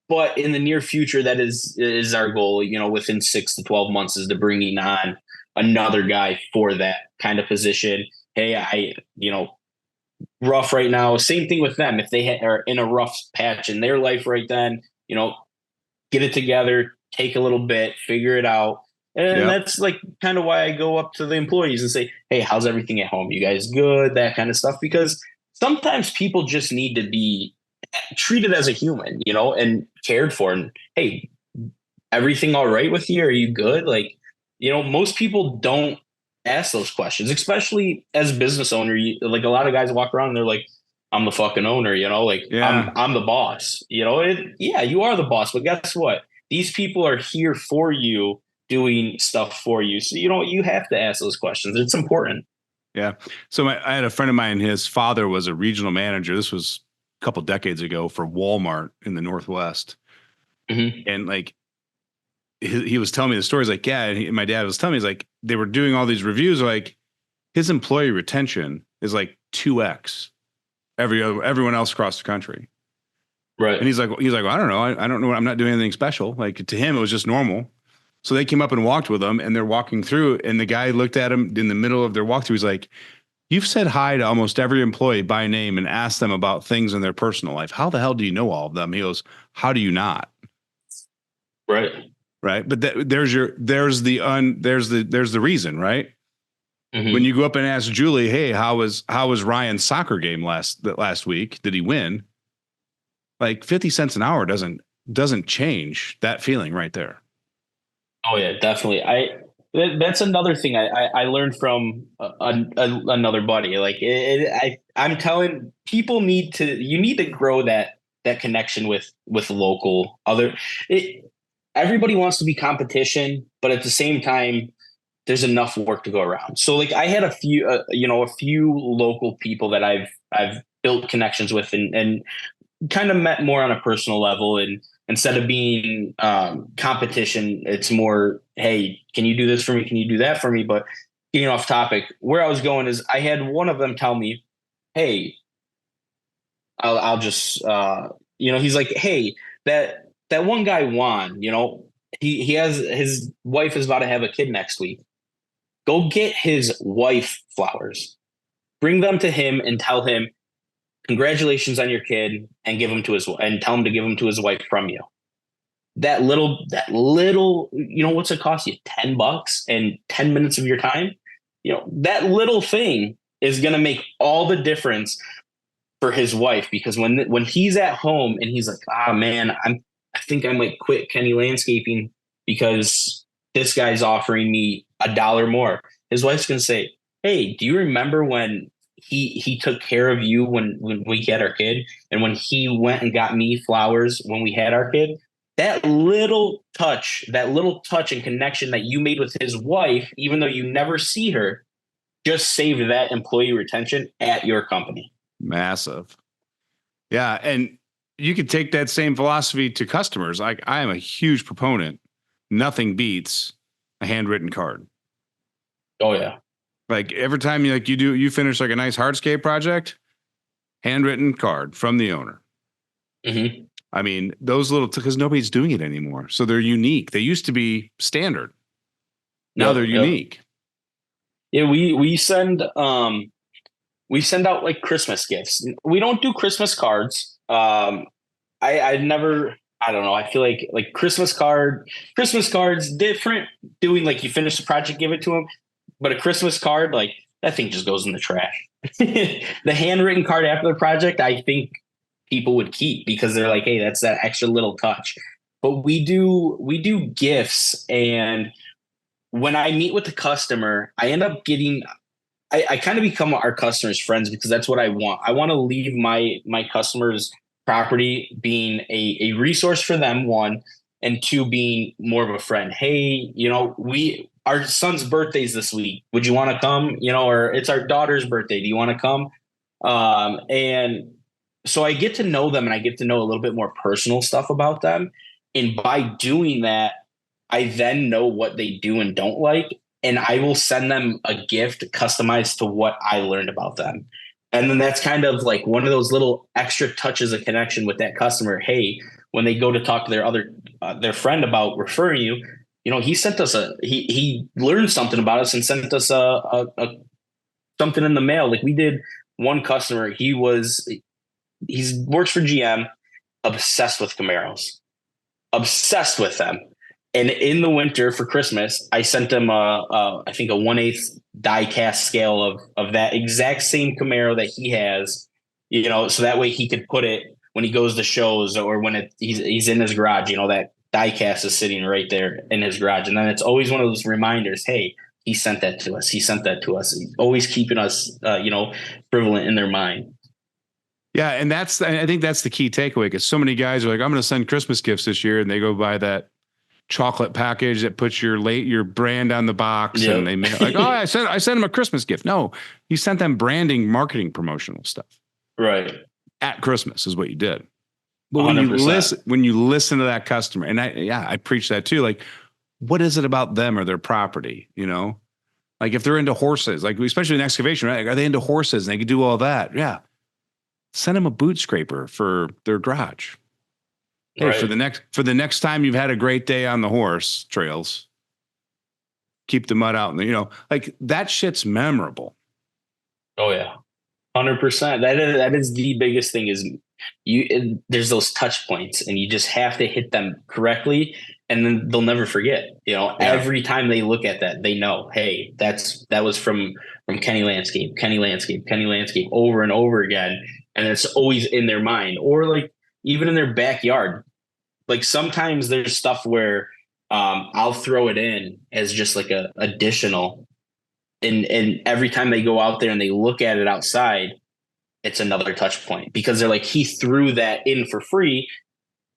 but in the near future, that is our goal. Within 6 to 12 months, is to bringing on another guy for that kind of position. Hey, rough right now. Same thing with them. If they are in a rough patch in their life right then, get it together, take a little bit, figure it out. And that's like kind of why I go up to the employees and say, hey, how's everything at home? You guys good? That kind of stuff. Because sometimes people just need to be treated as a human, and cared for. And hey, everything all right with you? Are you good? Like, most people don't ask those questions, especially as a business owner. Like a lot of guys walk around and they're like, I'm the fucking owner, I'm the boss, yeah, you are the boss, but guess what? These people are here for you, doing stuff for you. So, you have to ask those questions. It's important. Yeah. So I had a friend of mine, his father was a regional manager. This was a couple decades ago for Walmart in the Northwest. Mm-hmm. And like, he was telling me the stories like, yeah. And my dad was telling me, he's like, they were doing all these reviews. Like his employee retention is like 2x everyone else across the country. Right. And he's like, well, I don't know. I don't know. I'm not doing anything special. Like to him, it was just normal. So they came up and walked with him and they're walking through and the guy looked at him in the middle of their walkthrough. He's like, you've said hi to almost every employee by name and asked them about things in their personal life. How the hell do you know all of them? He goes, how do you not? Right. Right. But there's the reason, right? Mm-hmm. When you go up and ask Julie, hey, how was Ryan's soccer game last week? Did he win? Like 50 cents an hour doesn't change that feeling right there. Oh yeah, definitely. That's another thing I learned from another buddy. Like I'm telling people you need to grow that connection with local everybody wants to be competition, but at the same time, there's enough work to go around. So like I had a few local people that I've built connections with and kind of met more on a personal level. And instead of being competition, it's more, hey, can you do this for me? Can you do that for me? But getting off topic, where I was going is I had one of them tell me, hey, I'll just, he's like, hey, that one guy Juan, he has his wife is about to have a kid next week. Go get his wife flowers, bring them to him and tell him, congratulations on your kid, and tell him to give him to his wife from you. That little, what's it cost you? $10 and 10 minutes of your time. That little thing is going to make all the difference for his wife, because when he's at home and he's like, man, I think I might quit Kenny Landscaping because this guy's offering me $1 more. His wife's going to say, hey, do you remember when he took care of you when we had our kid, and when he went and got me flowers when we had our kid? That little touch and connection that you made with his wife, even though you never see her, just saved that employee retention at your company. Massive. Yeah. And you could take that same philosophy to customers. Like I am a huge proponent. Nothing beats a handwritten card. Oh yeah. Like every time you finish like a nice hardscape project, handwritten card from the owner. Mm-hmm. I mean, those because nobody's doing it anymore. So they're unique. They used to be standard. Now they're unique. Yeah. We send out like Christmas gifts. We don't do Christmas cards. I don't know. I feel like Christmas cards different, doing like you finish the project, give it to them. But a Christmas card, like that thing just goes in the trash. The handwritten card after the project, I think people would keep, because they're like, hey, that's that extra little touch. But we do gifts. And when I meet with the customer, I end up getting, I kind of become our customers' friends, because that's what I want. I want to leave my customers' property being a resource for them, one, and two, being more of a friend. Hey, our son's birthday's this week. Would you want to come? Or it's our daughter's birthday. Do you want to come? And so I get to know them and I get to know a little bit more personal stuff about them. And by doing that, I then know what they do and don't like. And I will send them a gift customized to what I learned about them. And then that's kind of like one of those little extra touches of connection with that customer. Hey, when they go to talk to their friend about referring you, he sent us he learned something about us and sent us a something in the mail. Like we did one customer, he works for GM, obsessed with Camaros, obsessed with them. And in the winter for Christmas, I sent him I think a 1/8 die cast scale of that exact same Camaro that he has, so that way he could put it when he goes to shows or when he's in his garage, that die cast is sitting right there in his garage. And then it's always one of those reminders, hey, he sent that to us. He sent that to us. He's always keeping us, prevalent in their mind. Yeah. And I think that's the key takeaway, because so many guys are like, I'm going to send Christmas gifts this year. And they go buy that chocolate package that puts your brand on the box. Yep. And they make like, oh, I sent them a Christmas gift. No, you sent them branding, marketing, promotional stuff. Right. At Christmas is what you did. But when you listen to that customer, and I preach that too. Like, what is it about them or their property? Like if they're into horses, like especially in excavation, right? Like, are they into horses and they can do all that? Yeah. Send them a boot scraper for their garage. Hey, right. for the next time you've had a great day on the horse trails, keep the mud out. And like that shit's memorable. Oh yeah. 100%. That is the biggest thing is there's those touch points and you just have to hit them correctly and then they'll never forget. Every time they look at that, they know, hey, that was from Kenny Landscape over and over again. And it's always in their mind, or like even in their backyard. Like sometimes there's stuff where I'll throw it in as just like a additional. And every time they go out there and they look at it outside, it's another touch point because they're like, he threw that in for free,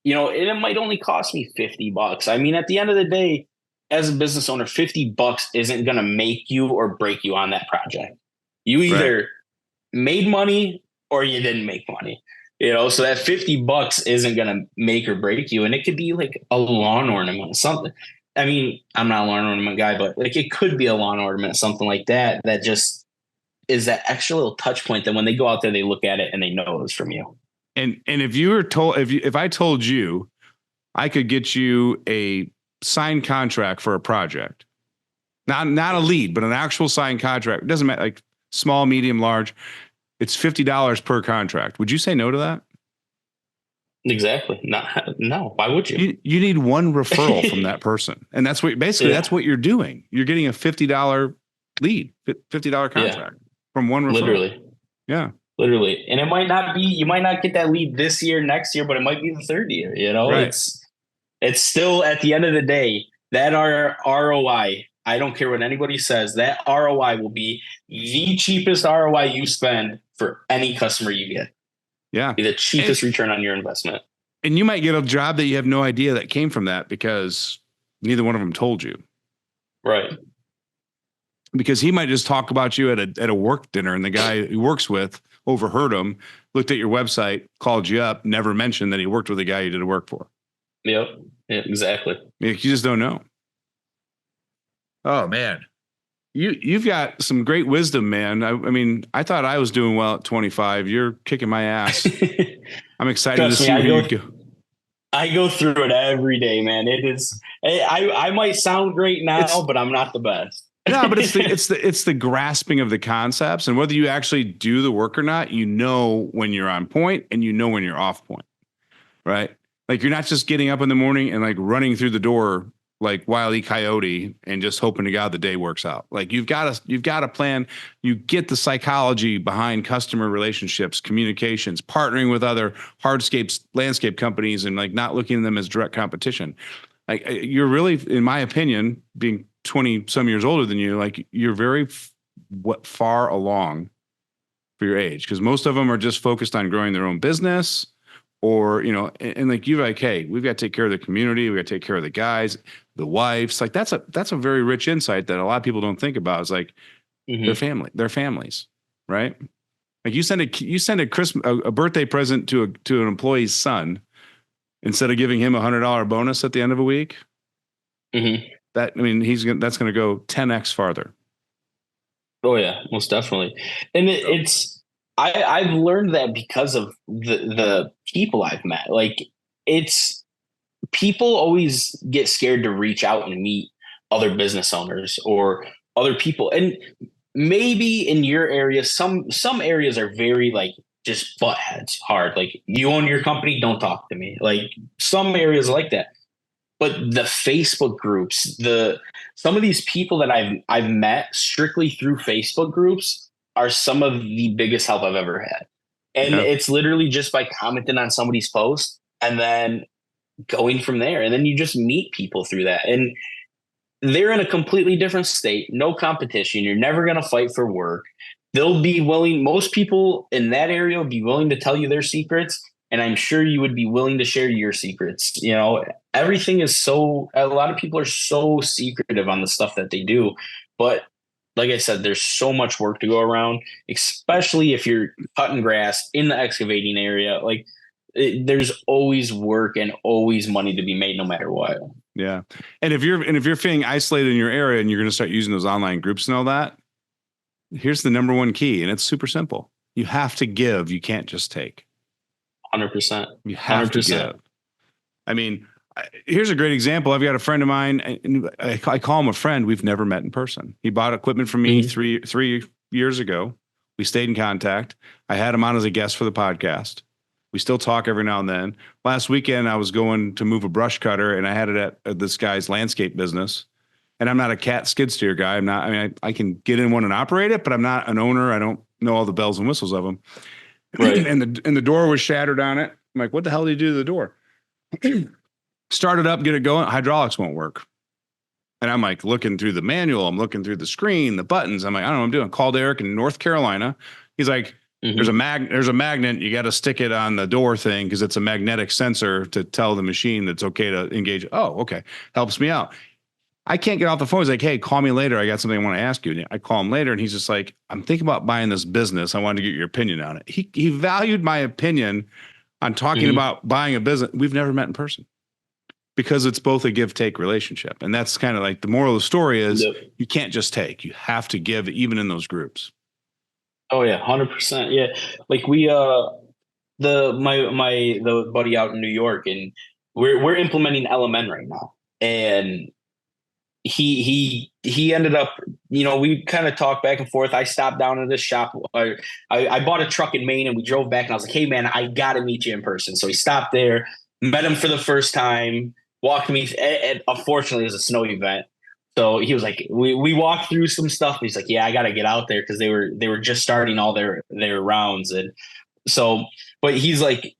and it might only cost me $50. I mean, at the end of the day, as a business owner, $50 isn't going to make you or break you on that project. You either made money or you didn't make money, so that $50 isn't going to make or break you. And it could be like a lawn ornament, something. I mean, I'm not a lawn ornament guy, but like it could be a lawn ornament, something like that, that just is that extra little touch point that when they go out there, they look at it and they know it was from you. And if you were told, if I told you I could get you a signed contract for a project, not a lead, but an actual signed contract, it doesn't matter, like small, medium, large, it's $50 per contract. Would you say no to that? Exactly. No. Why would you? You need one referral from that person. And that's what that's what you're doing. You're getting a $50 lead, $50 contract from one referral. Literally. Yeah. Literally. And it might not be, you might not get that lead this year, next year, but it might be the third year, Right. It's still at the end of the day, that ROI, I don't care what anybody says, that ROI will be the cheapest ROI you spend for any customer you get. Yeah. Be the cheapest return on your investment. And you might get a job that you have no idea that came from that because neither one of them told you. Right. Because he might just talk about you at a work dinner and the guy he works with overheard him, looked at your website, called you up, never mentioned that he worked with a guy you did work for. Yep. Yeah, exactly. You just don't know. Oh man. You've got some great wisdom, man. I mean, I thought I was doing well at 25. You're kicking my ass. I'm excited to see where you go. I go through it every day, man. It is. I might sound great now, but I'm not the best. No, but it's the grasping of the concepts, and whether you actually do the work or not, when you're on point and when you're off point, right? Like you're not just getting up in the morning and like running through the door like Wile E. Coyote and just hoping to God the day works out. Like you've got a plan. You get the psychology behind customer relationships, communications, partnering with other landscape companies, and like not looking at them as direct competition. Like you're really, in my opinion, being 20 some years older than you, like you're very far along for your age, because most of them are just focused on growing their own business or, and like you're like, hey, we've got to take care of the community. We got to take care of the guys, the wives. Like that's a very rich insight that a lot of people don't think about. It's like their families, right? Like you send a birthday present to an employee's son instead of giving him $100 bonus at the end of a week. That's going to go 10x farther. Oh yeah, most definitely. And I've learned that because of the people I've met. Like it's people always get scared to reach out and meet other business owners or other people. And maybe in your area, some areas are very like just butt heads hard. Like you own your company, don't talk to me. Like some areas like that. But the Facebook groups, some of these people that I've met strictly through Facebook groups are some of the biggest help I've ever had. And Yeah. it's literally just by commenting on somebody's post and then going from there. And then you just meet people through that. And they're in a completely different state, no competition. You're never going to fight for work. They'll be willing, most people in that area will be willing to tell you their secrets. And I'm sure you would be willing to share your secrets. Everything is a lot of people are so secretive on the stuff that they do. But like I said, there's so much work to go around, especially if you're cutting grass in the excavating area. Like there's always work and always money to be made no matter what. Yeah. And if you're feeling isolated in your area and you're going to start using those online groups and all that, here's the number one key. And it's super simple. You have to give. You can't just take. 100%. You have 100%. To give. I mean, here's a great example. I've got a friend of mine, and I call him a friend. We've never met in person. He bought equipment from me 3 years ago. We stayed in contact. I had him on as a guest for the podcast. We still talk every now and then. Last weekend, I was going to move a brush cutter, and I had it at this guy's landscape business. And I'm not a cat skid steer guy. I can get in one and operate it, but I'm not an owner. I don't know all the bells and whistles of them. Right. And the door was shattered on it. I'm like, what the hell did you do to the door? Start it up, get it going. Hydraulics won't work. And I'm like looking through the manual. I'm looking through the screen, the buttons. I'm like, I don't know what I'm doing. Called Eric in North Carolina. He's like, there's a magnet. You got to stick it on the door thing because it's a magnetic sensor to tell the machine that's okay to engage. Oh, okay. Helps me out. I can't get off the phone. He's like, hey, call me later. I got something I want to ask you. And I call him later and he's just like, I'm thinking about buying this business. I wanted to get your opinion on it. He valued my opinion on talking about buying a business. We've never met in person because it's both a give-take relationship. And that's kind of like the moral of the story is you can't just take. You have to give even in those groups. Oh yeah, 100%. Yeah. Like we the buddy out in New York and we're implementing LMN right now. And he ended up, we kind of talked back and forth. I stopped down at this shop. I bought a truck in Maine and we drove back and I was like, hey man, I got to meet you in person. So he stopped there, met him for the first time, walked me. And unfortunately, it was a snow event. So he was like, we walked through some stuff. He's like, yeah, I got to get out there because they were just starting all their rounds. And so, but he's like,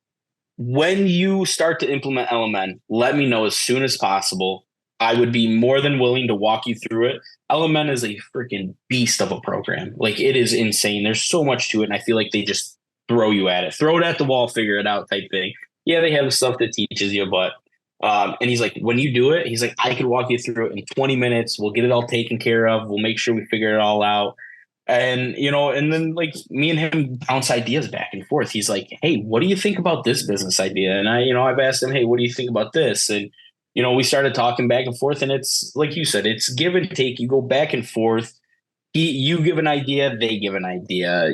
when you start to implement LMN, let me know as soon as possible. I would be more than willing to walk you through it. LMN is a freaking beast of a program. Like it is insane. There's so much to it. And I feel like they just throw you at it, throw it at the wall, figure it out type thing. Yeah, they have stuff that teaches you, but and he's like, when you do it, he's like, I can walk you through it in 20 minutes. We'll get it all taken care of. We'll make sure we figure it all out. And, and then like me and him bounce ideas back and forth. He's like, hey, what do you think about this business idea? And I've asked him, hey, what do you think about this? And, we started talking back and forth and it's like you said, it's give and take. You go back and forth. You give an idea, they give an idea,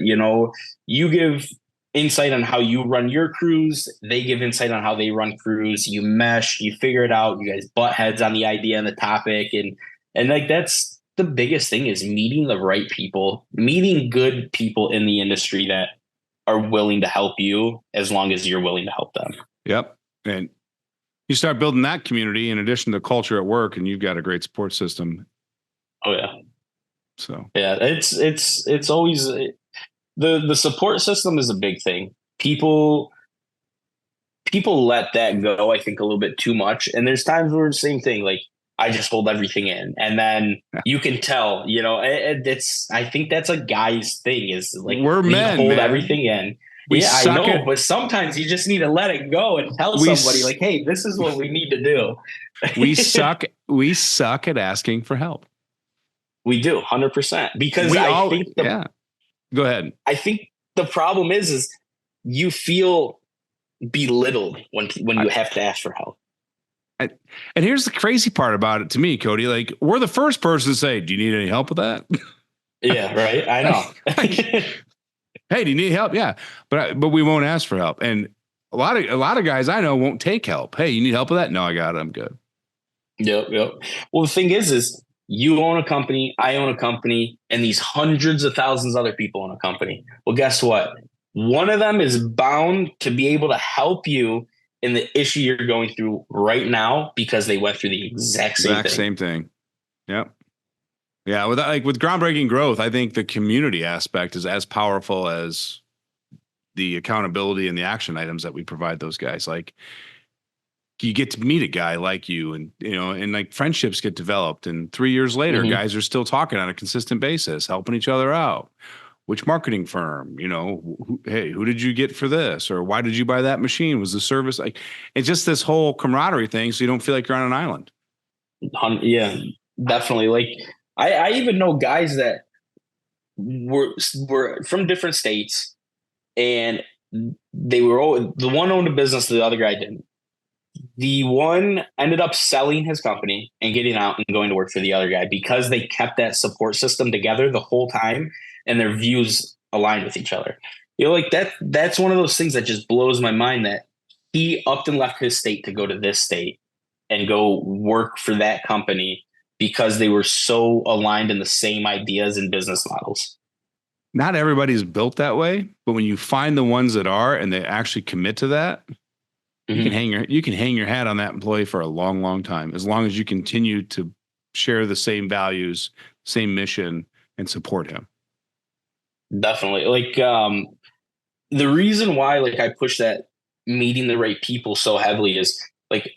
you give insight on how you run your crews. They give insight on how they run crews. You mesh, you figure it out. You guys butt heads on the idea and the topic. And like, that's the biggest thing is meeting the right people, meeting good people in the industry that are willing to help you as long as you're willing to help them. Yep. And you start building that community in addition to culture at work and you've got a great support system. Oh yeah. So yeah, it's always the support system is a big thing. People let that go, I think, a little bit too much. And there's times where the same thing, like I just hold everything in. And then you can tell, I think that's a guy's thing is like we're men, hold man. everything in. We Yeah, I suck know, at but sometimes you just need to let it go and tell we somebody s- like, "Hey, this is what we need to do." we suck at asking for help. We do 100% because We all yeah. Go ahead. I think the problem is you feel belittled when I, you have to ask for help. I, and here's the crazy part about it to me, Cody. Like, we're the first person to say, "Do you need any help with that?" Yeah, right. I know. like, hey, do you need help? Yeah, but we won't ask for help. And a lot of guys I know won't take help. Hey, you need help with that? No, I got it. I'm good. Yep, yep. Well, the thing is you own a company, I own a company, and these hundreds of thousands of other people own a company. Well, guess what? One of them is bound to be able to help you in the issue you're going through right now because they went through the exact same Exact thing. same thing. Yep. Yeah. With groundbreaking growth, I think the community aspect is as powerful as the accountability and the action items that we provide those guys. Like, you get to meet a guy like you, and like friendships get developed, and 3 years later Mm-hmm. guys are still talking on a consistent basis, helping each other out. Which marketing firm, hey, who did you get for this, or why did you buy that machine? Was the service like, it's just this whole camaraderie thing, so you don't feel like you're on an island. Yeah, definitely. Like I even know guys that were were from different states, and they were all, the one owned a business, the other guy didn't. The one ended up selling his company and getting out and going to work for the other guy because they kept that support system together the whole time and their views aligned with each other. Like that's one of those things that just blows my mind that he upped and left his state to go to this state and go work for that company because they were so aligned in the same ideas and business models. Not everybody's built that way, but when you find the ones that are and they actually commit to that, Mm-hmm. you can hang your hat on that employee for a long, long time, as long as you continue to share the same values, same mission, and support him. Definitely. Like the reason why like I push that meeting the right people so heavily is like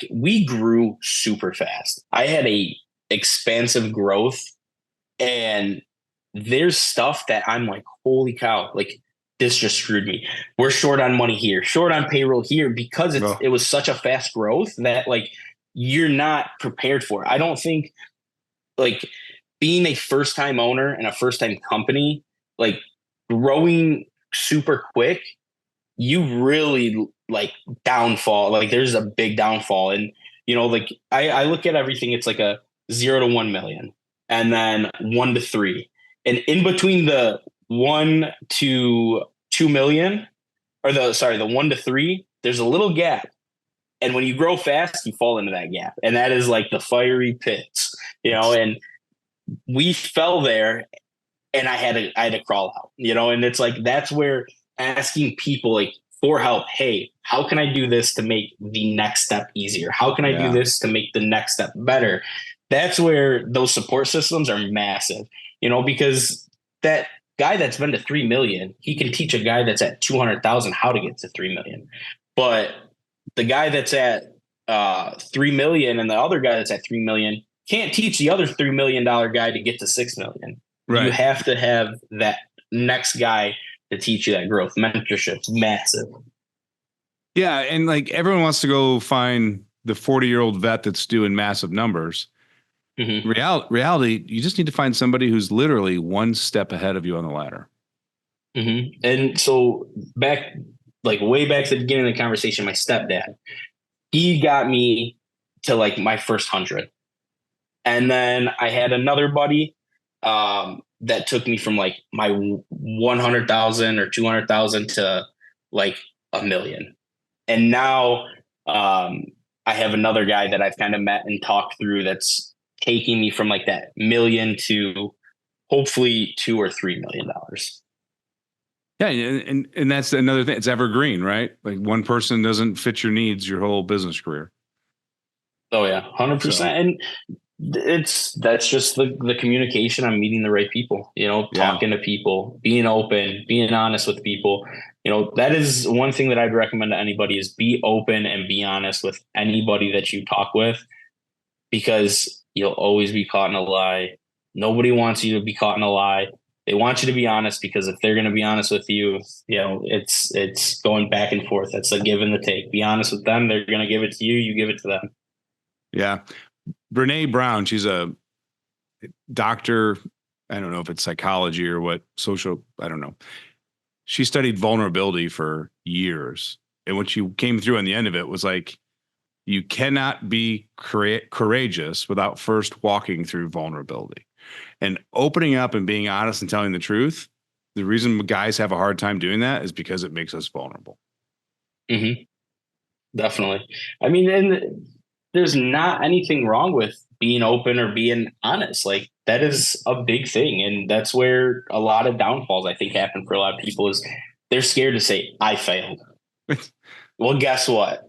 we grew super fast. I had a expansive growth, and there's stuff that I'm like, holy cow, like this just screwed me. We're short on money here, short on payroll here because Oh, it was such a fast growth that like you're not prepared for it. I don't think like being a first time owner and a first time company, like growing super quick, you really like downfall. Like there's a big downfall. And, like I look at everything, it's like a 0 to 1 million and then 1 to 3. And in between the 1 to 2 million, or the 1 to 3, there's a little gap. And when you grow fast, you fall into that gap. And that is like the fiery pits, and we fell there, and I had to crawl out, and it's like that's where asking people like for help, hey, how can I do this to make the next step easier? How can I do yeah. this to make the next step better? That's where those support systems are massive, because that guy that's been to 3 million, he can teach a guy that's at 200,000 how to get to 3 million. But the guy that's at 3 million and the other guy that's at 3 million can't teach the other $3 million guy to get to 6 million. You Right. have to have that next guy to teach you that growth. Mentorship's massive. Yeah. And like, everyone wants to go find the 40-year-old vet that's doing massive numbers. Mm-hmm. Reality, you just need to find somebody who's literally one step ahead of you on the ladder. Mm-hmm. And so like way back to the beginning of the conversation, my stepdad, he got me to like my first 100. And then I had another buddy that took me from like my 100,000 or 200,000 to like 1 million. And now I have another guy that I've kind of met and talked through that's taking me from like that million to hopefully $2 or $3 million. Yeah, and that's another thing. It's evergreen, right? Like, one person doesn't fit your needs your whole business career. Oh yeah, So 100%. And that's just the communication. I'm meeting the right people, yeah, talking to people, being open, being honest with people. That is one thing that I'd recommend to anybody is be open and be honest with anybody that you talk with, because you'll always be caught in a lie. Nobody wants you to be caught in a lie. They want you to be honest, because if they're going to be honest with you, it's going back and forth. That's a give and the take. Be honest with them. They're going to give it to you. You give it to them. Yeah. Brene Brown, she's a doctor. I don't know if it's psychology or what, social, I don't know. She studied vulnerability for years. And what she came through on the end of it was like, you cannot be courageous without first walking through vulnerability and opening up and being honest and telling the truth. The reason guys have a hard time doing that is because it makes us vulnerable. Mm-hmm. Definitely. I mean, and there's not anything wrong with being open or being honest. Like, that is a big thing. And that's where a lot of downfalls, I think, happen for a lot of people, is they're scared to say, I failed. Well, guess what?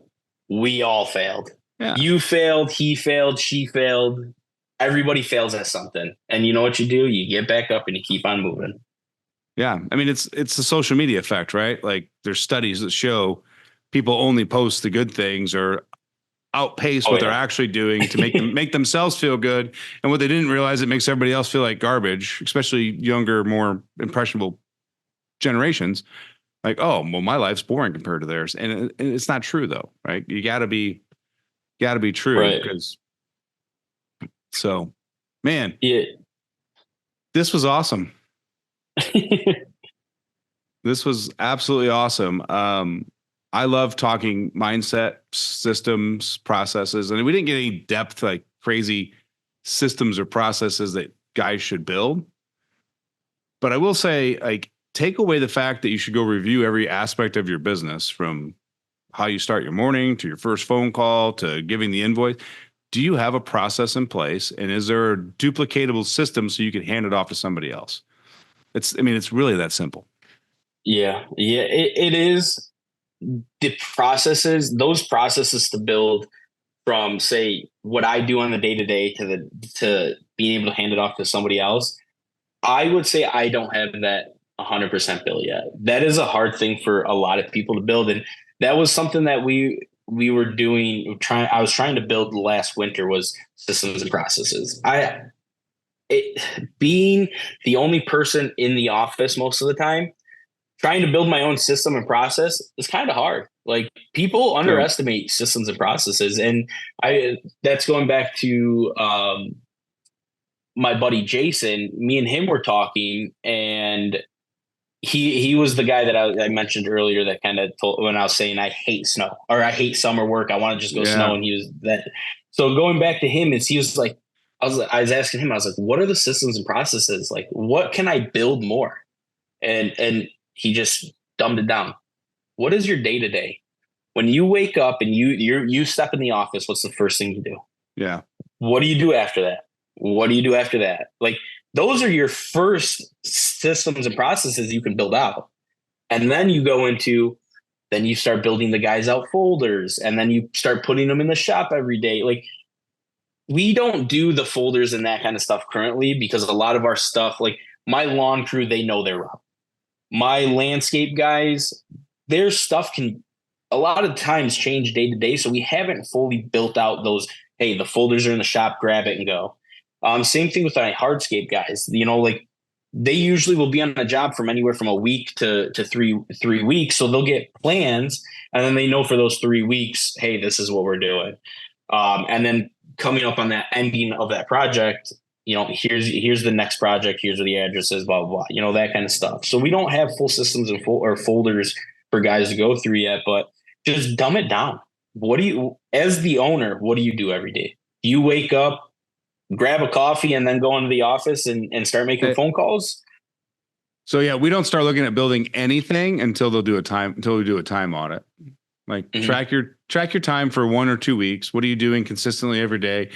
We all failed. Yeah. You failed, he failed, she failed. Everybody fails at something. And you know what you do? You get back up and you keep on moving. Yeah. I mean, it's the social media effect, right? Like, there's studies that show people only post the good things or outpace what they're actually doing to make themselves feel good. And what they didn't realize, it makes everybody else feel like garbage, especially younger, more impressionable generations. Like, oh, well, my life's boring compared to theirs. And it's not true though, right? You gotta be true. Right. Because so, man, Yeah. this was awesome. This was absolutely awesome. I love talking mindset, systems, processes, and we didn't get any depth, like crazy systems or processes that guys should build. But I will say, like, take away the fact that you should go review every aspect of your business, from how you start your morning to your first phone call to giving the invoice. Do you have a process in place? And is there a duplicatable system so you can hand it off to somebody else? It's really that simple. Yeah. Yeah. It is. Those processes to build, from, say, what I do on the day to day to being able to hand it off to somebody else. I would say I don't have that 100% built yet. That is a hard thing for a lot of people to build. And that was something that we were doing, I was trying to build last winter, was systems and processes. Being the only person in the office most of the time, trying to build my own system and process is kind of hard. Like, people underestimate systems and processes. And that's going back to, my buddy Jason. Me and him were talking, and he was the guy that I mentioned earlier that kind of told, when I was saying I hate snow or I hate summer work, I want to just go snow. And he was that. So going back to him, is he was like, I was asking him, I was like, what are the systems and processes? Like, what can I build more? And he just dumbed it down. What is your day to day? When you wake up and you step in the office, what's the first thing you do? Yeah. What do you do after that? What do you do after that? Like, those are your first systems and processes you can build out. And then you go into, then you start building the guys out folders, and then you start putting them in the shop every day. Like, we don't do the folders and that kind of stuff currently, because a lot of our stuff, like my lawn crew, they know their route. My landscape guys, their stuff can a lot of times change day to day. So we haven't fully built out those, hey, the folders are in the shop, grab it and go. Same thing with my hardscape guys. Like, they usually will be on a job from anywhere from a week to 3 weeks. So they'll get plans, and then they know for those 3 weeks, hey, this is what we're doing. And then coming up on that ending of that project, here's the next project, here's where the address is, blah, blah, blah, that kind of stuff. So we don't have full systems and or folders for guys to go through yet, but just dumb it down. As the owner, what do you do every day? Do you wake up, grab a coffee, and then go into the office and start making phone calls? So yeah, we don't start looking at building anything until we do a time audit. Like, track your time for 1 or 2 weeks. What are you doing consistently every day?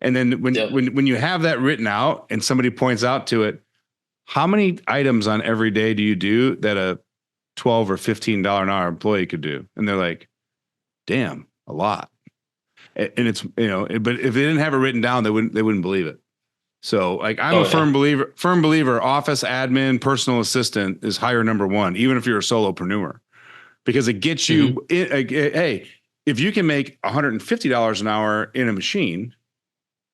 And then when you have that written out and somebody points out to it, how many items on every day do you do that a $12 or $15 an hour employee could do? And they're like, damn, a lot. And it's, but if they didn't have it written down, they wouldn't believe it. So, like, I'm a firm believer, office admin, personal assistant is hire number one, even if you're a solopreneur, because it gets you, hey, if you can make $150 an hour in a machine,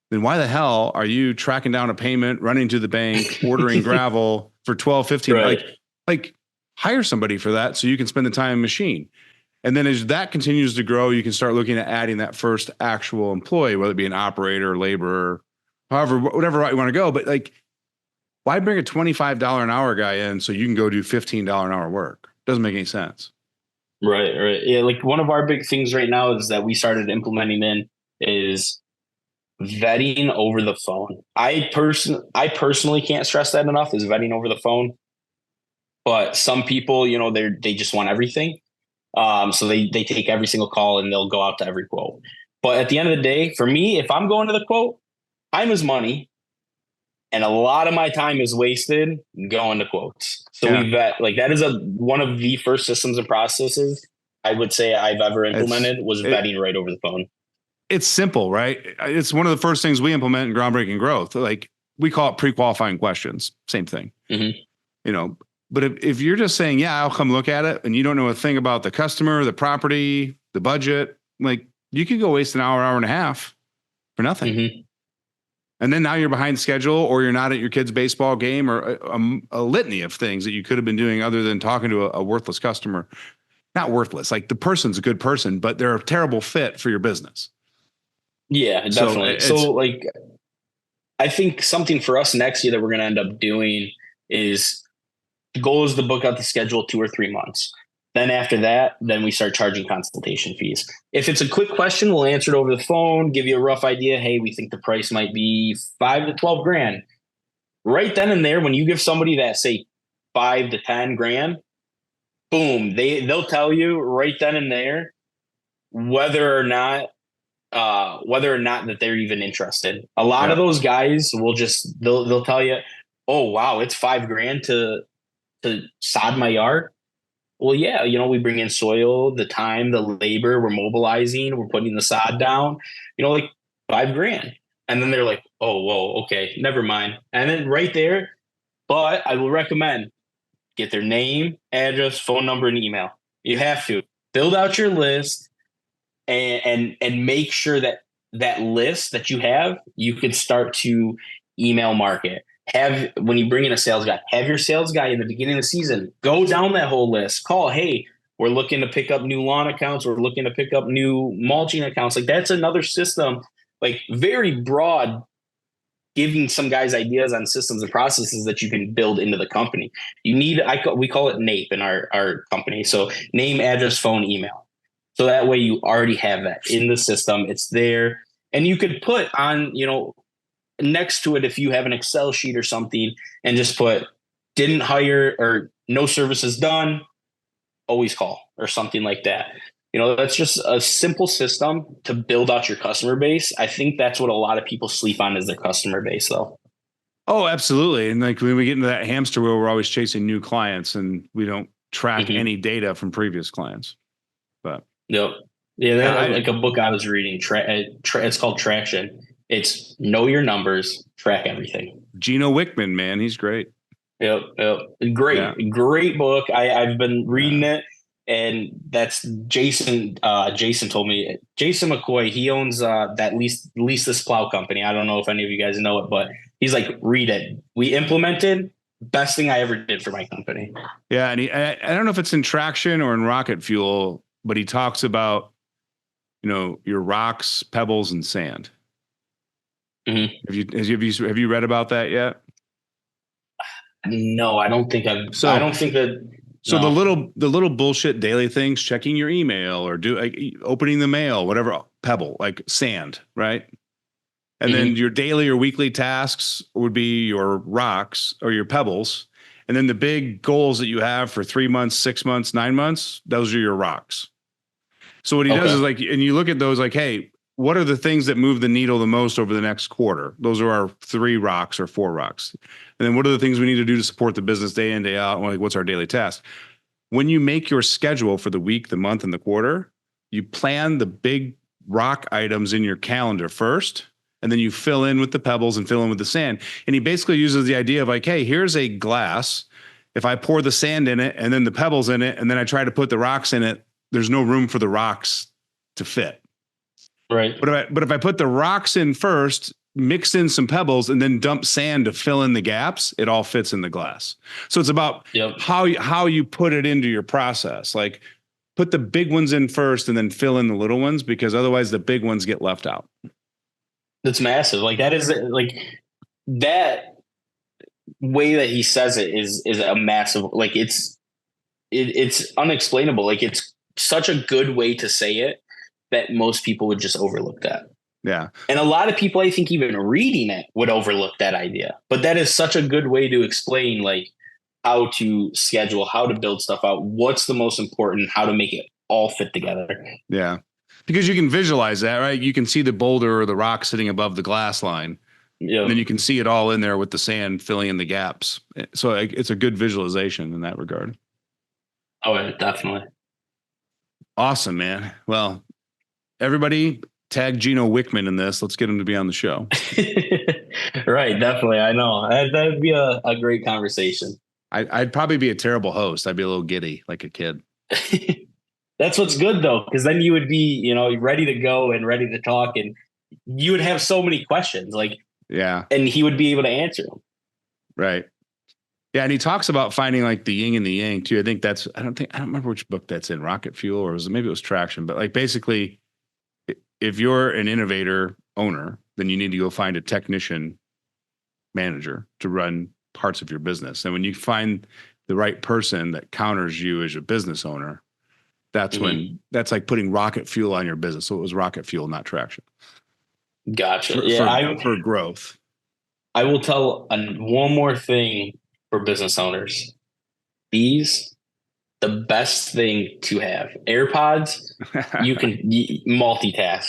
then why the hell are you tracking down a payment, running to the bank, ordering gravel, for 12, 15, Right. like hire somebody for that so you can spend the time in machine. And then as that continues to grow, you can start looking at adding that first actual employee, whether it be an operator, laborer, however, whatever route you want to go. But like, why bring a $25 an hour guy in so you can go do $15 an hour work? Doesn't make any sense. Right. Right. Yeah. Like one of our big things right now is that we started implementing in is vetting over the phone. I personally can't stress that enough is vetting over the phone. But some people, they just want everything. So they take every single call and they'll go out to every quote. But at the end of the day, for me, if I'm going to the quote, time is money. And a lot of my time is wasted going to quotes. So Yeah. we vet, like that is one of the first systems and processes I would say I've ever implemented was vetting right over the phone. It's simple, right? It's one of the first things we implement in groundbreaking growth. Like we call it pre-qualifying questions. Same thing. Mm-hmm. But if you're just saying, yeah, I'll come look at it, and you don't know a thing about the customer, the property, the budget, like you could go waste an hour, hour and a half for nothing. Mm-hmm. And then now you're behind schedule, or you're not at your kid's baseball game, or a litany of things that you could have been doing other than talking to a worthless customer. Not worthless, like the person's a good person, but they're a terrible fit for your business. Yeah, definitely. So like, I think something for us next year that we're going to end up doing is the goal is to book out the schedule 2 or 3 months. Then after that, then we start charging consultation fees. If it's a quick question, we'll answer it over the phone, give you a rough idea. Hey, we think the price might be 5 to 12 grand. Right then and there, when you give somebody that say 5 to 10 grand, boom, they'll tell you right then and there whether or not that they're even interested. A lot of those guys will they'll tell you, oh wow, it's 5 grand to sod my yard. Well, yeah, we bring in soil, the time, the labor, we're mobilizing, we're putting the sod down, like 5 grand. And then they're like, oh, whoa, okay, never mind. And then right there, but I will recommend get their name, address, phone number, and email. You have to build out your list and make sure that list that you have, you can start to email market. When you bring in a sales guy, have your sales guy in the beginning of the season, go down that whole list, call, hey, we're looking to pick up new lawn accounts. We're looking to pick up new mulching accounts. Like that's another system, like very broad, giving some guys ideas on systems and processes that you can build into the company. We call it NAPE in our company. So name, address, phone, email. So that way you already have that in the system. It's there. And you could put on, next to it, if you have an Excel sheet or something, and just put didn't hire or no services done, always call or something like that. That's just a simple system to build out your customer base. I think that's what a lot of people sleep on is their customer base though. Oh, absolutely. And like when we get into that hamster wheel, we're always chasing new clients and we don't track any data from previous clients. But yep. Yeah, like a book I was reading, it's called Traction. It's know your numbers, track everything. Gino Wickman, man, he's great. Yep. Great book. I've been reading it, and that's Jason. Jason told me. Jason McCoy. He owns that lease this plow company. I don't know if any of you guys know it, but he's like, read it. We implemented best thing I ever did for my company. Yeah, and I don't know if it's in Traction or in Rocket Fuel, but he talks about your rocks, pebbles, and sand. Mm-hmm. Have you read about that yet? No, I don't think I've. So I don't think that. So no. the little bullshit daily things, checking your email or opening the mail, whatever, pebble like sand, right? And then your daily or weekly tasks would be your rocks or your pebbles, and then the big goals that you have for 3 months, 6 months, 9 months, those are your rocks. So what he does is and you look at those like, hey, what are the things that move the needle the most over the next quarter? Those are our 3 rocks or 4 rocks. And then what are the things we need to do to support the business day in, day out? Like, what's our daily task? When you make your schedule for the week, the month, and the quarter, you plan the big rock items in your calendar first, and then you fill in with the pebbles and fill in with the sand. And he basically uses the idea of like, hey, here's a glass. If I pour the sand in it and then the pebbles in it, and then I try to put the rocks in it, there's no room for the rocks to fit. Right. But if I put the rocks in first mix in some pebbles and then dump sand to fill in the gaps, it all fits in the glass. So it's about how you put it into your process. Like put the big ones in first and then fill in the little ones, because otherwise the big ones get left out. That's massive. Like that is like that way that he says it is a massive, like it's unexplainable. Like it's such a good way to say it that most people would just overlook that. Yeah. And a lot of people, I think, even reading it would overlook that idea. But that is such a good way to explain like how to schedule, how to build stuff out, what's the most important, how to make it all fit together. Yeah. Because you can visualize that, right? You can see the boulder or the rock sitting above the glass line. Yeah. And then you can see it all in there with the sand filling in the gaps. So it's a good visualization in that regard. Oh, yeah, definitely. Awesome, man. Well, everybody tag Gino Wickman in this. Let's get him to be on the show. Right. Definitely. I know that'd be a great conversation. I'd probably be a terrible host. I'd be a little giddy like a kid. That's what's good though. Cause then you would be, ready to go and ready to talk, and you would have so many questions, like, yeah. And he would be able to answer them. Right. Yeah. And he talks about finding like the yin and the yang too. I think I don't remember which book that's in, Rocket Fuel, or maybe it was Traction, but like basically if you're an innovator owner, then you need to go find a technician manager to run parts of your business. And when you find the right person that counters you as a business owner, that's when that's like putting rocket fuel on your business. So it was rocket fuel, not traction. Gotcha. For growth. I will tell one more thing for business owners. These, the best thing to have. AirPods, you can multitask.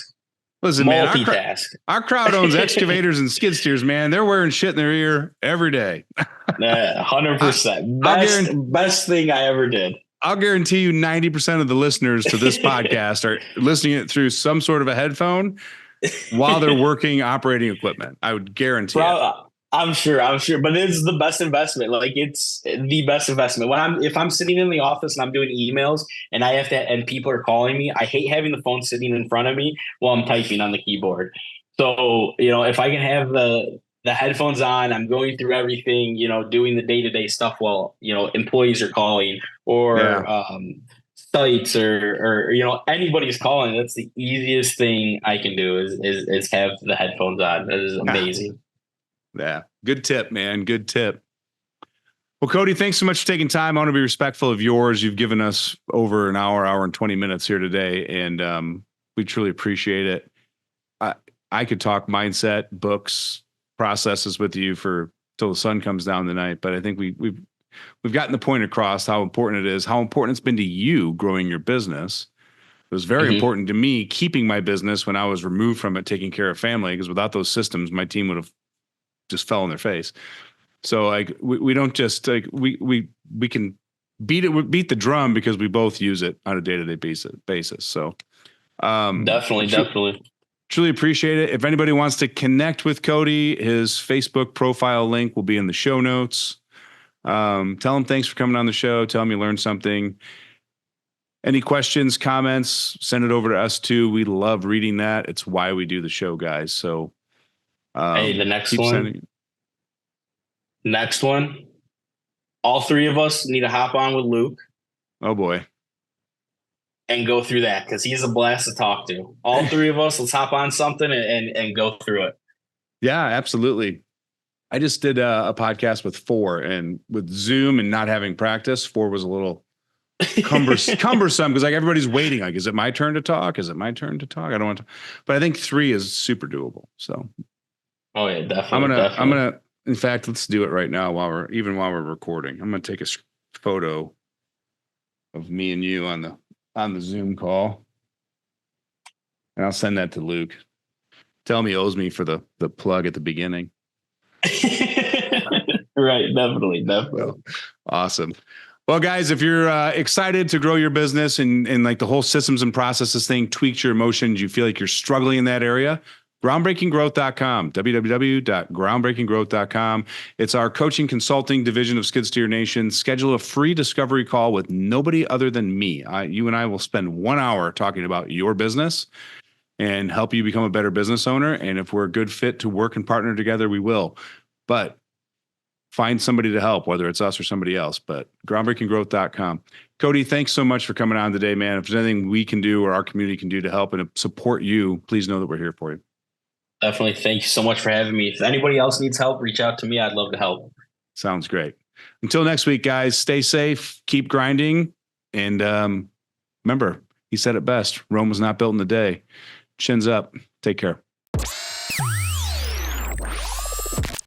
Listen, multitask. Man, our crowd owns excavators and skid steers, man. They're wearing shit in their ear every day. 100%. Best thing I ever did. I'll guarantee you 90% of the listeners to this podcast are listening it through some sort of a headphone while they're working operating equipment. I would guarantee it. I'm sure, but it's the best investment. Like it's the best investment. If I'm sitting in the office and I'm doing emails and and people are calling me, I hate having the phone sitting in front of me while I'm typing on the keyboard. So, if I can have the headphones on, I'm going through everything, doing the day-to-day stuff while, employees are calling or, sites or anybody's calling. That's the easiest thing I can do is have the headphones on. That is amazing. Yeah. Good tip, man. Good tip. Well, Cody, thanks so much for taking time. I want to be respectful of yours. You've given us over an hour and 20 minutes here today, and we truly appreciate it. I could talk mindset, books, processes with you till the sun comes down tonight, but I think we've gotten the point across how important it is, how important it's been to you growing your business. It was very important to me keeping my business when I was removed from it, taking care of family, because without those systems, my team would have just fell on their face. So like we don't just like we can beat the drum because we both use it on a day-to-day basis. So definitely truly appreciate it. If anybody wants to connect with Cody, his Facebook profile link will be in the show notes. Tell him thanks for coming on the show. Tell him you learned something. Any questions, comments, send it over to us too. We love reading that. It's why we do the show, guys. So hey, the next one. All three of us need to hop on with Luke. Oh boy. And go through that because he's a blast to talk to. All three of us, let's hop on something and go through it. Yeah, absolutely. I just did a podcast with 4, and with Zoom and not having practice, 4 was a little cumbersome because like everybody's waiting. Like, is it my turn to talk? Is it my turn to talk? I don't want to, but I think 3 is super doable. So, oh yeah, definitely. I'm gonna. In fact, let's do it right now while we're recording. I'm gonna take a photo of me and you on the Zoom call, and I'll send that to Luke. Tell him he owes me for the plug at the beginning. Right, definitely. Well, awesome. Well, guys, if you're excited to grow your business and like the whole systems and processes thing tweaks your emotions, you feel like you're struggling in that area, groundbreakinggrowth.com, www.groundbreakinggrowth.com. It's our coaching consulting division of Skid Steer Nation. Schedule a free discovery call with nobody other than me. You and I will spend 1 hour talking about your business. and help you become a better business owner. And if we're a good fit to work and partner together, we will. But find somebody to help, whether it's us or somebody else. But groundbreakinggrowth.com. Cody, thanks so much for coming on today, man. If there's anything we can do or our community can do to help and support you, please know that we're here for you. Definitely. Thank you so much for having me. If anybody else needs help, reach out to me. I'd love to help. Sounds great. Until next week, guys, stay safe, keep grinding. And remember, he said it best. Rome was not built in a day. Chins up. Take care.